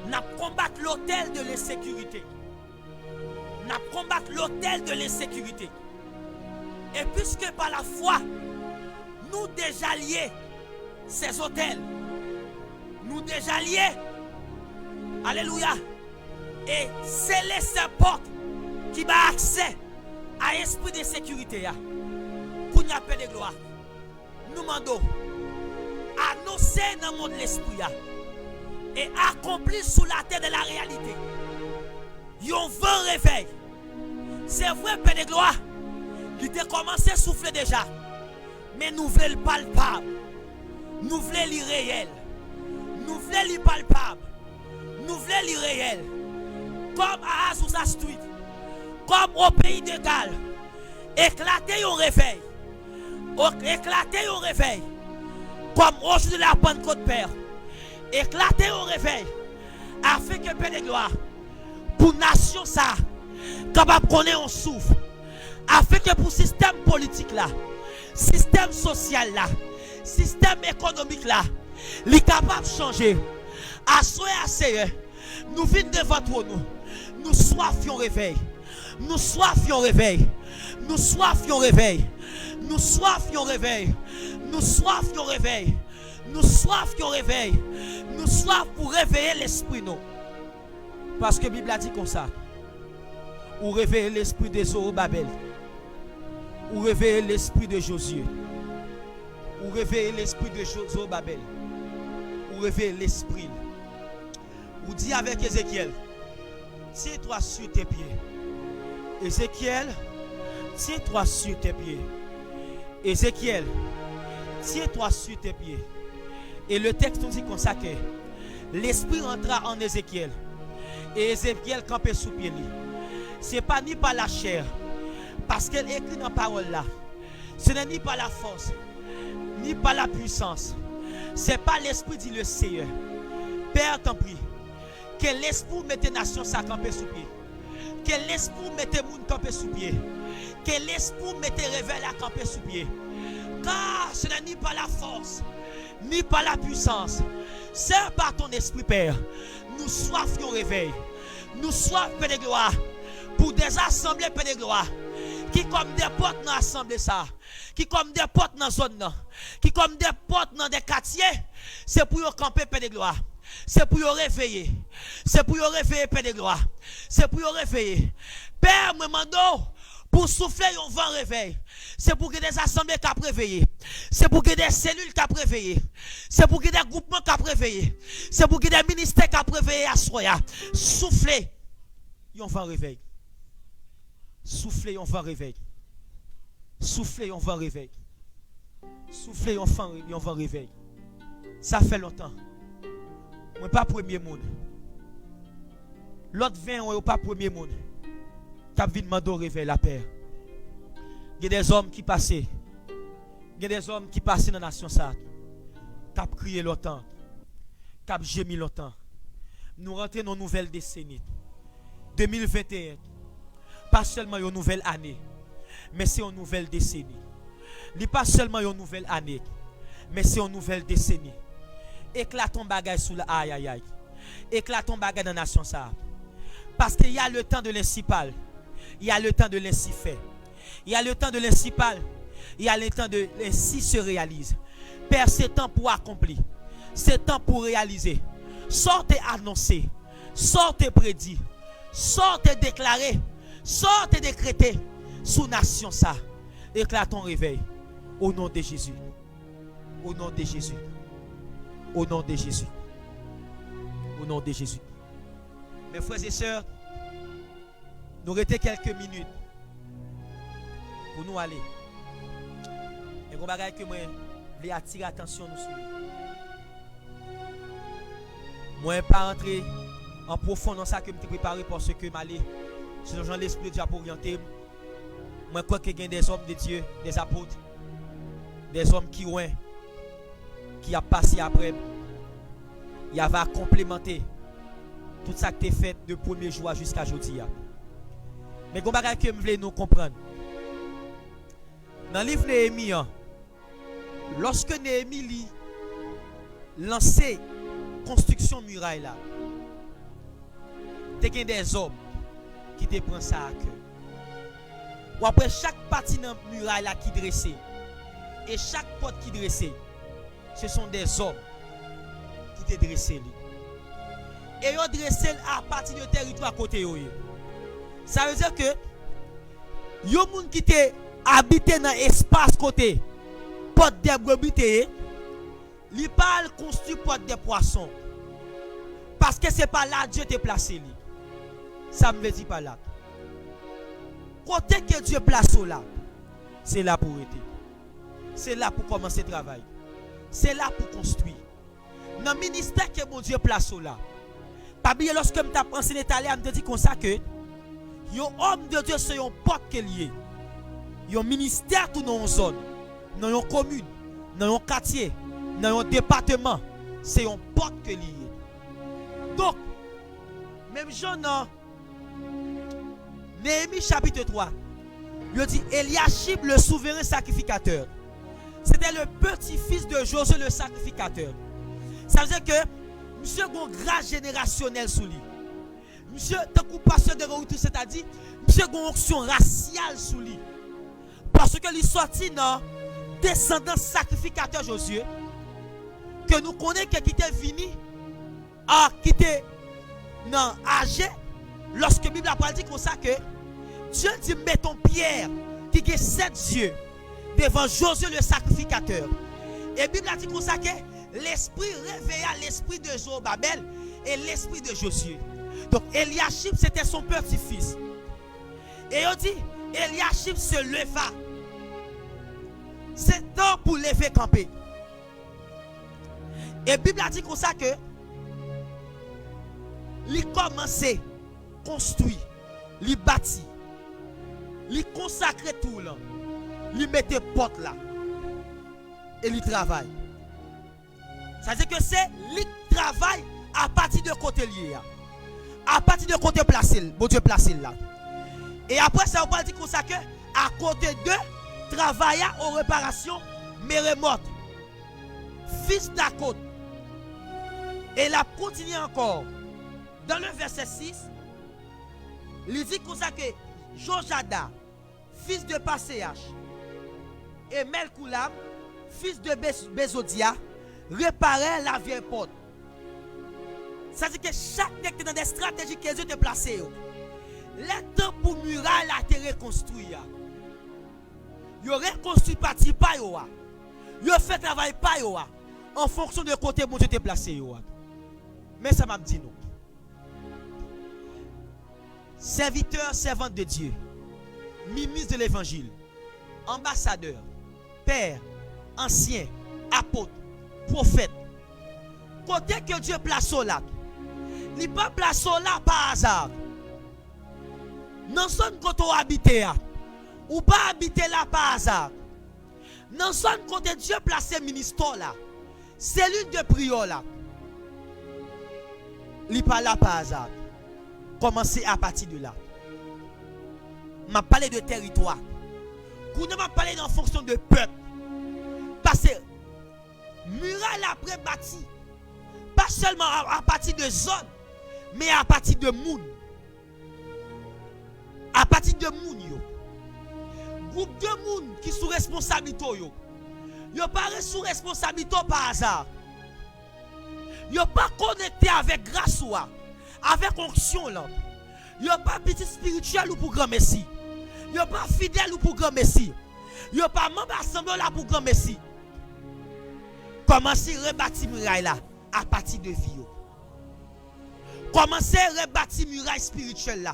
nous combattu l'hôtel de l'insécurité. Nous combattu l'hôtel de l'insécurité. Et puisque par la foi, nous déjà liés ces hôtels, nous déjà liés, alléluia, et sceller ces portes qui m'a accès à l'esprit de sécurité. Pour nous appeler de gloire, nous demandons annoncer dans le monde de l'esprit et accomplir sous la terre de la réalité. Yon vent réveil. C'est vrai, Père de gloire, il a commencé à souffler déjà. Mais nous voulons le palpable. Nous voulons le réel. Nous voulons le palpable. Nous voulons le réel. Comme à Azusa Street. Comme au pays de Galles. Éclater un réveil. Éclater un réveil. Comme au jour de la Pentecôte, Père. Éclater un réveil. Afin que Père de gloire, pour nation ça, capable qu'on ait un souffle. Afin que pour système politique là, système social là, système économique là, il est capable de changer. Nous venons devant toi, nous soifions réveil. Nous soifions réveil. Nous soifions réveil. Nous soifions réveil. Nous soifions réveil. Nous soifions réveil. Nous soif pour réveiller l'esprit nous. Parce que la Bible a dit comme ça. Ou réveiller l'esprit de Zorobabel. Ou réveiller l'esprit de Josué. Ou réveiller l'esprit de Zorobabel. Ou réveiller l'esprit. Ou dit avec Ézéchiel, tiens-toi sur tes pieds. Ézéchiel, tiens-toi sur tes pieds. Ézéchiel, tiens-toi sur tes pieds. Et le texte nous dit comme ça que l'esprit rentra en Ézéchiel. Et Ézéchiel campait sous pied. Ce n'est pas ni par la chair. Parce qu'elle écrit dans la parole là. Ce n'est ni par la force, ni par la puissance. Ce n'est pas l'esprit, dit le Seigneur. Père, t'en prie. Que l'esprit mette nation sa camper sous pied. Que l'esprit mette moun camper sous pied. Que l'esprit mette réveil à camper sous pied. Car ce n'est ni par la force, ni par la puissance. C'est par ton esprit, Père. Nous soifions réveil. Nous soifions, Père de gloire. Pour des assemblées, Père de gloire. Qui comme des portes dans l'assemblée ça. Qui comme des portes dans la zone. Qui comme des portes dans des quartiers. C'est pour y camper, Père de gloire. C'est pour y réveiller. C'est pour y réveiller, Père de gloire. C'est pour y réveiller. Père, me demande pour souffler un vent réveil. C'est pour que des assemblées qui réveillé. C'est pour que des cellules qui réveillé. C'est pour que des groupements qui réveillé. C'est pour que des ministères qui réveillé à soya. Souffler un vent réveil. Souffler un vent réveil. Souffler un vent réveil. Souffler un vent réveil. Ça fait longtemps. Moi pas premier monde. L'autre 20 ans, pas premier monde. Cap vinn mando réveil la paix. Il y a des hommes qui passaient. Il y a des hommes qui passaient dans la nation ça. Cap crié longtemps. Cap gémi longtemps. Nous rentrons dans une nouvelle décennie. 2021. Pas seulement une nouvelle année, mais c'est une nouvelle décennie. Ce pas seulement une nouvelle année, mais c'est une nouvelle décennie. Éclatons bagay sous la aïe aïe aïe. Éclatons bagay dans la nation ça. Parce qu'il y a le temps de l'incipal. Il y a le temps de l'ainsi fait. Il y a le temps de l'incipal. Il y a le temps de l'ainsi se réalise. Père, c'est temps pour accomplir. C'est temps pour réaliser. Sortez annoncer. Sortez prédire. Sortez déclarer. Sortez décréter. Sous nation ça. Éclatons réveil. Au nom de Jésus. Au nom de Jésus. Au nom de Jésus. Au nom de Jésus. Mes frères et sœurs, nous restons quelques minutes pour nous aller. Et on va que moi je veux attirer l'attention nous sur. Moi pas entrer en profondeur dans ça que je me préparé parce que m'aller sur Jean l'esprit de Dieu pour orienter. Moi crois que il y a des hommes de Dieu, des apôtres, des hommes qui ont qui a passé après, il va complémenter tout ça qui est fait de premier jour jusqu'à aujourd'hui. Mais qu'on va que me nous comprendre. Dans le livre de Néhémie, lorsque Néhémie lancé construction muraille là, il y a des hommes qui te prennent ça à cœur. Ou après chaque partie de la muraille là qui dressée et chaque porte qui dressée, ce sont des hommes qui te dressé. Et ils ont dressé à partir du territoire côté. Ça veut dire que les gens qui te habité dans l'espace côté porte des brebis, ils parlent construit porte des poissons. Parce que ce n'est pas là que Dieu t'a placé. Ça me veut dire pas là. Côté que Dieu place là, c'est là pour être. C'est là pour commencer le travail. C'est là pour construire. Dans le ministère que mon Dieu place là. Pas bien lorsque je t'ai enseigné italien, je te dis comme ça que un homme de Dieu c'est un porte qui est lié. Un ministère tout dans une zone, dans une commune, dans un quartier, dans un département, c'est un porte qui est lié. Donc, même Jean dans Néhémie chapitre 3, il dit Eliashib le souverain sacrificateur. C'était le petit-fils de Josué le sacrificateur. Ça veut dire que monsieur a une grâce générationnelle sous lui. Monsieur, tant que pasteur de retour, c'est-à-dire, monsieur a une onction raciale sous lui. Parce que il sorti dans descendant sacrificateur Josué, que nous connaissons qui était venu, qui était âgé, lorsque la Bible a dit comme ça que Dieu dit mettons Pierre, qui a 7 yeux, devant Josué le sacrificateur. Et la Bible a dit comme ça que l'esprit réveilla l'esprit de Zorobabel et l'esprit de Josué. Donc Eliashib c'était son petit-fils. Et on dit Eliashib se leva. C'est temps pour lever camper. Et la Bible a dit comme ça que il commençait construire, il bâtit, il consacrait tout là, il mettait porte là et il travaille. Ça veut dire que c'est le travail à partir de côté lié. À partir de côté placé, bon Dieu placé là. Et après ça, on va dire comme ça que à côté de travailler aux réparations, mais remote. Fils d'Akot. Et la continue encore. Dans le verset 6, il dit comme ça que Jojada, fils de Passéach, et Melkoulam, fils de Bézodia, réparer la vieille porte. Ça veut dire que chaque nègre dans des stratégies que Dieu te placé. Le temps pour muraille a été reconstruit. Il reconstruit parti pas yo. Il fait travail pas yo. En fonction de côté où Dieu te placé yo. Mais ça m'a dit non. Serviteur, servante de Dieu, ministre de l'évangile, ambassadeur, père, ancien, apôtre, prophète, côté que Dieu place là. Il n'est pas placé là par hasard. Dans son côté où habiter, ou pas habiter là par hasard. Dans son côté Dieu place ministère là. Cellule de prière là. Il n'est pas là par hasard. Commencez à partir de là. Je parlé de territoire. Quand je parlé en fonction de peuple. Parce que muraille après bâti. Pas seulement à partir de zone, mais à partir de moun. À partir de moun yo. Groupe de moun qui sous responsabilité yo. Yo pas sous responsabilité par hasard. Yo pas connecté avec grâce ou avec onction là. Yo pas petit spirituel ou pour grand messie. Yo pas fidèle ou pour grand messie. Yo pas membre assemblée là pour grand messie. Commencez à rebâtir muraille là à partir de vie. Commencez à rebâtir muraille spirituelle là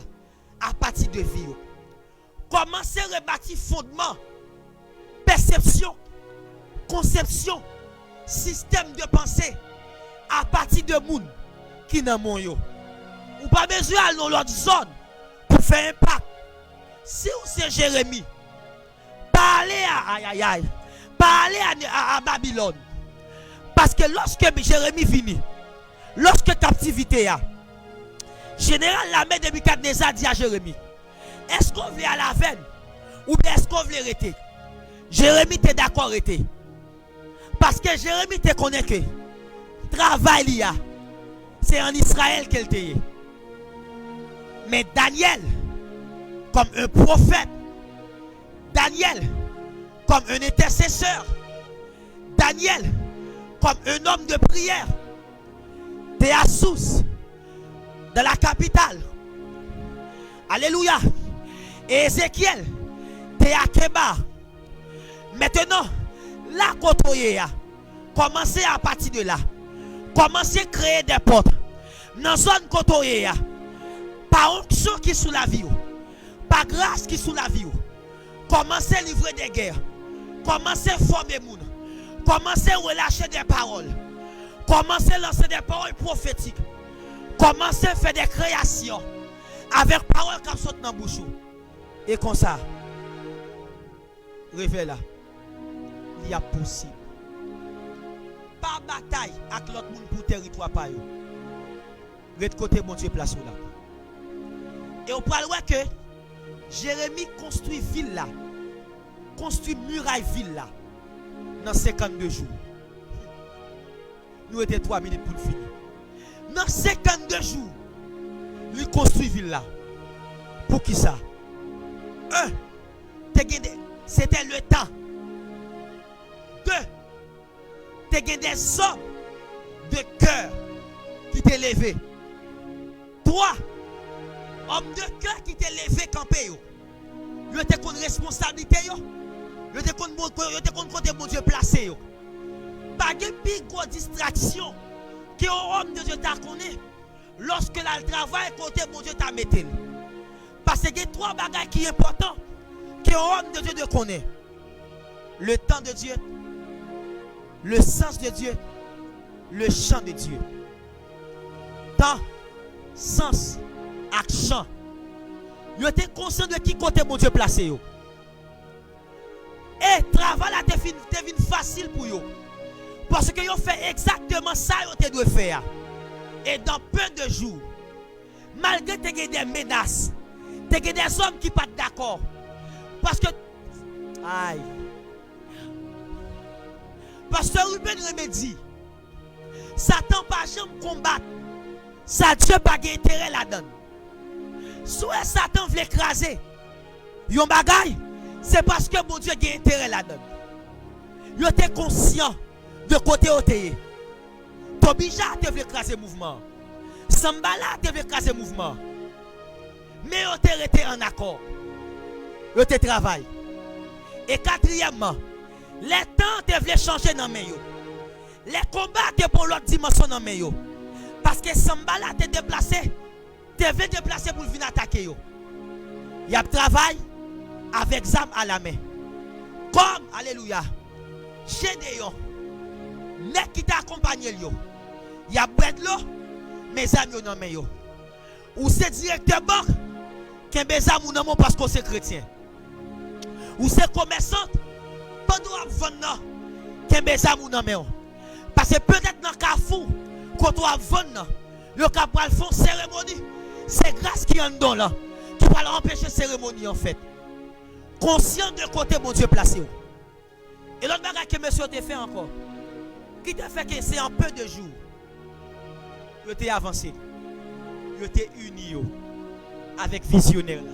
à partir de vie. Commencez à rebâtir fondement, perception, conception, système de pensée à partir de moun qui dans mon yo. Ou pas besoin d'aller dans l'autre zone pour faire un impact. Si vous c'est Jérémie, parlez à Babylone. Parce que lorsque Jérémie finit, lorsque captivité a, général l'armée de Nebuchadnezzar dit à Jérémie, est-ce qu'on veut à la veine ou bien est-ce qu'on veut arrêter? Jérémie était d'accord arrêter. Parce que Jérémie te connaît que travail il y a, c'est en Israël qu'elle était. Mais Daniel, comme un prophète, Daniel, comme un intercesseur, Daniel, comme un homme de prière, t'es à Sousse, dans la capitale. Alléluia. Et Ézéchiel, t'es à Kéba. Maintenant, là, côté, commencez à partir de là. Commencez à créer des portes. Dans la zone côté, par onction qui est sous la vie, par grâce qui est sous la vie. Commencez à livrer des guerres. Commencez à former moun. Commencez à relâcher des paroles. Commencez à lancer des paroles prophétiques. Commencez à faire des créations avec paroles qui sortent dans la bouche. Et comme ça, révèle là, il y a possible. Pas bataille avec l'autre monde pour territoire par eux. De côté, mon Dieu, place là. Et on parle que Jérémie construit ville là, construit muraille ville là, dans 52 jours. Nous étions 3 minutes pour le finir. Dans 52 jours, il construit ville là. Pour qui ça? C'était le temps. 2. Tu as des hommes de cœur qui t'ont levé. 3. Hommes de cœur qui t'ont levé campé. Ils ont une responsabilité. Ils ont côté mon Dieu placé. Pas de plus grosse distraction que l'homme de Dieu t'a connu lorsque le travail côté mon Dieu t'a mis. Parce qu'il y a 3 bagages qui sont importants que l'homme de Dieu te connaît. Le temps de Dieu, le sens de Dieu, le chant de Dieu. Temps, sens, action. Vous êtes conscient de qui côté mon Dieu placé. Et travail là devient facile pour vous. Parce que vous fait exactement ça que vous devez faire. Et dans peu de jours, malgré que vous avez des menaces, vous avez des hommes qui ne sont pas d'accord. Parce que, aïe. Pasteur Ruben Remedi, Satan pas jamais combattre. Ça Dieu pas intérêt là-dedans. Soit Satan veut écraser yon bagay, c'est parce que mon Dieu a intérêt là-dedans. Yo t'es conscient de côté où t'es. Tobija te veut écraser mouvement. Sambala te veut écraser mouvement. Mais yo t'es resté en accord. Yo te travail. Et quatrièmement, les temps te veulent changer dans mes yo. Les combats te pour l'autre dimension dans mes yo. Parce que Sambala te déplacé, te veut déplacer pour venir attaquer yo. Y a travail avec zam à la main. Comme alléluia. Gédéon, net qui t'a accompagné yo. y a bread l'eau, mes amis non mais yo. Ou c'est directeur banque, qui mes amis non parce qu'on c'est chrétien. Ou c'est commerçante, pas de vendre qui mes amis non mais. Parce que peut-être dans Carrefour, quand on va vendre, le capral font cérémonie. C'est grâce qui en donne là, qui va empêcher cérémonie en fait. Conscient de côté mon Dieu placé. Et l'autre bagage que monsieur t'a fait encore, qui t'a fait que c'est en peu de jours, il t'a avancé, il t'a uni avec visionnaire là.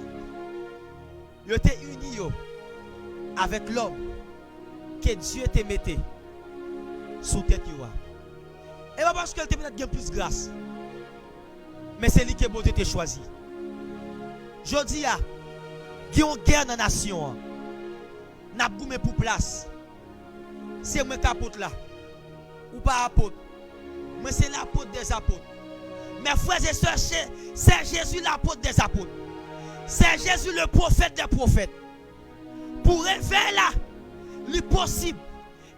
Il t'a uni avec l'homme que Dieu t'a mis sous tête. Et pas parce qu'elle t'a peut-être plus grâce, mais c'est lui que bon Dieu t'a choisi. Je dis à, il y a une guerre dans la nation, n'a pas pour place. C'est moi qui apôtre là, ou pas apôtre. Moi c'est l'apôtre des apôtres. Mes frères et sœurs, c'est Jésus l'apôtre des apôtres. C'est Jésus le prophète des prophètes. Pour révéler là, l'impossible,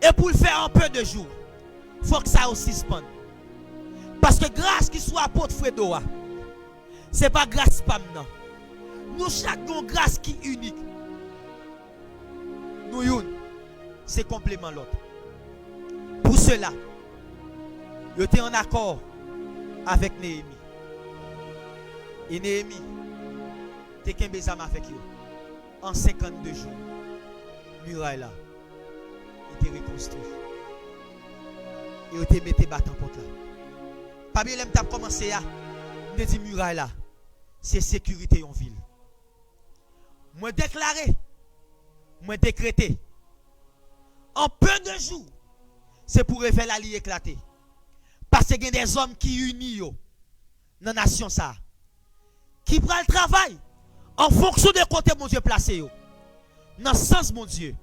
et pour le faire en peu de jours, il faut que ça aussi se pende. Parce que grâce qui soit apôtre Fredoa, ce n'est pas grâce pas maintenant. Nous chaque avons grâce qui est unique. Nous c'est complément l'autre. Pour cela, il était en accord avec Néhémie. Et Néhémie, t'es qu'un bezam avec eux. En 52 jours, muraille là, il était reconstruit. Et il était mis battant porte là. Pas bien, il a commencé à me dire muraille là, c'est sécurité en ville. Moi déclaré, moi décrété. En peu de jours, c'est pour révéler la ligne éclater. Parce qu'il y a des hommes qui unissent dans la nation ça. Qui prennent le travail en fonction de côté mon Dieu placé. Dans le sens mon Dieu.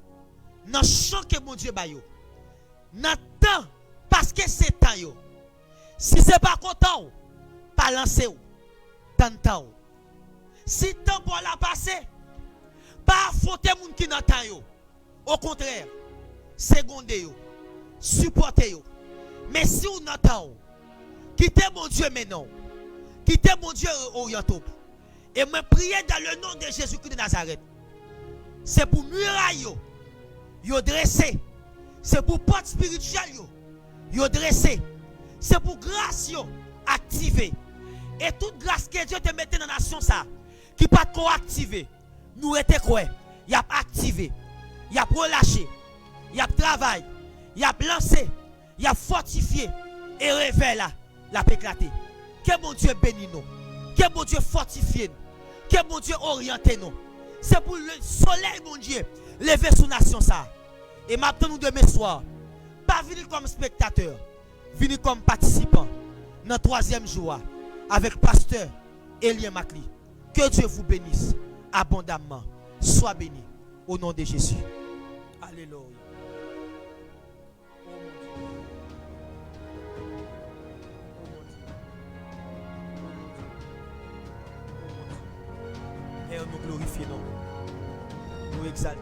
Dans le champ que mon Dieu baille. Dans le temps, parce que c'est temps. Si ce n'est pas content, pas lancer. Tant. Si temps pour la passer, pas affronter les gens qui n'entendent. Au contraire, seconder, supporter. Mais si on entend, quittez mon Dieu maintenant. Quittez mon Dieu oriental. Et me prier dans le nom de Jésus-Christ de Nazareth. C'est pour muraille, yo dressé. C'est pour porte spirituelle, yo dressé. C'est pour grâce, yo activé. Et toute grâce que Dieu te mette dans la nation, ça, qui pas trop activé, nous était quoi? Il a activé, il a relâché, il a travaillé, il a lancé, il a fortifié et révèle la éclaté. Que mon Dieu bénisse nous, que mon Dieu fortifie nous, que mon Dieu oriente nous. C'est pour le soleil, mon Dieu, lever sous nation ça. Et maintenant nous demain soir, pas venir comme spectateur, venir comme participant dans le 3e jour avec pasteur Elien Macli. Que Dieu vous bénisse abondamment. Sois béni au nom de Jésus. Alléluia. Et nous glorifions, nous exaltons.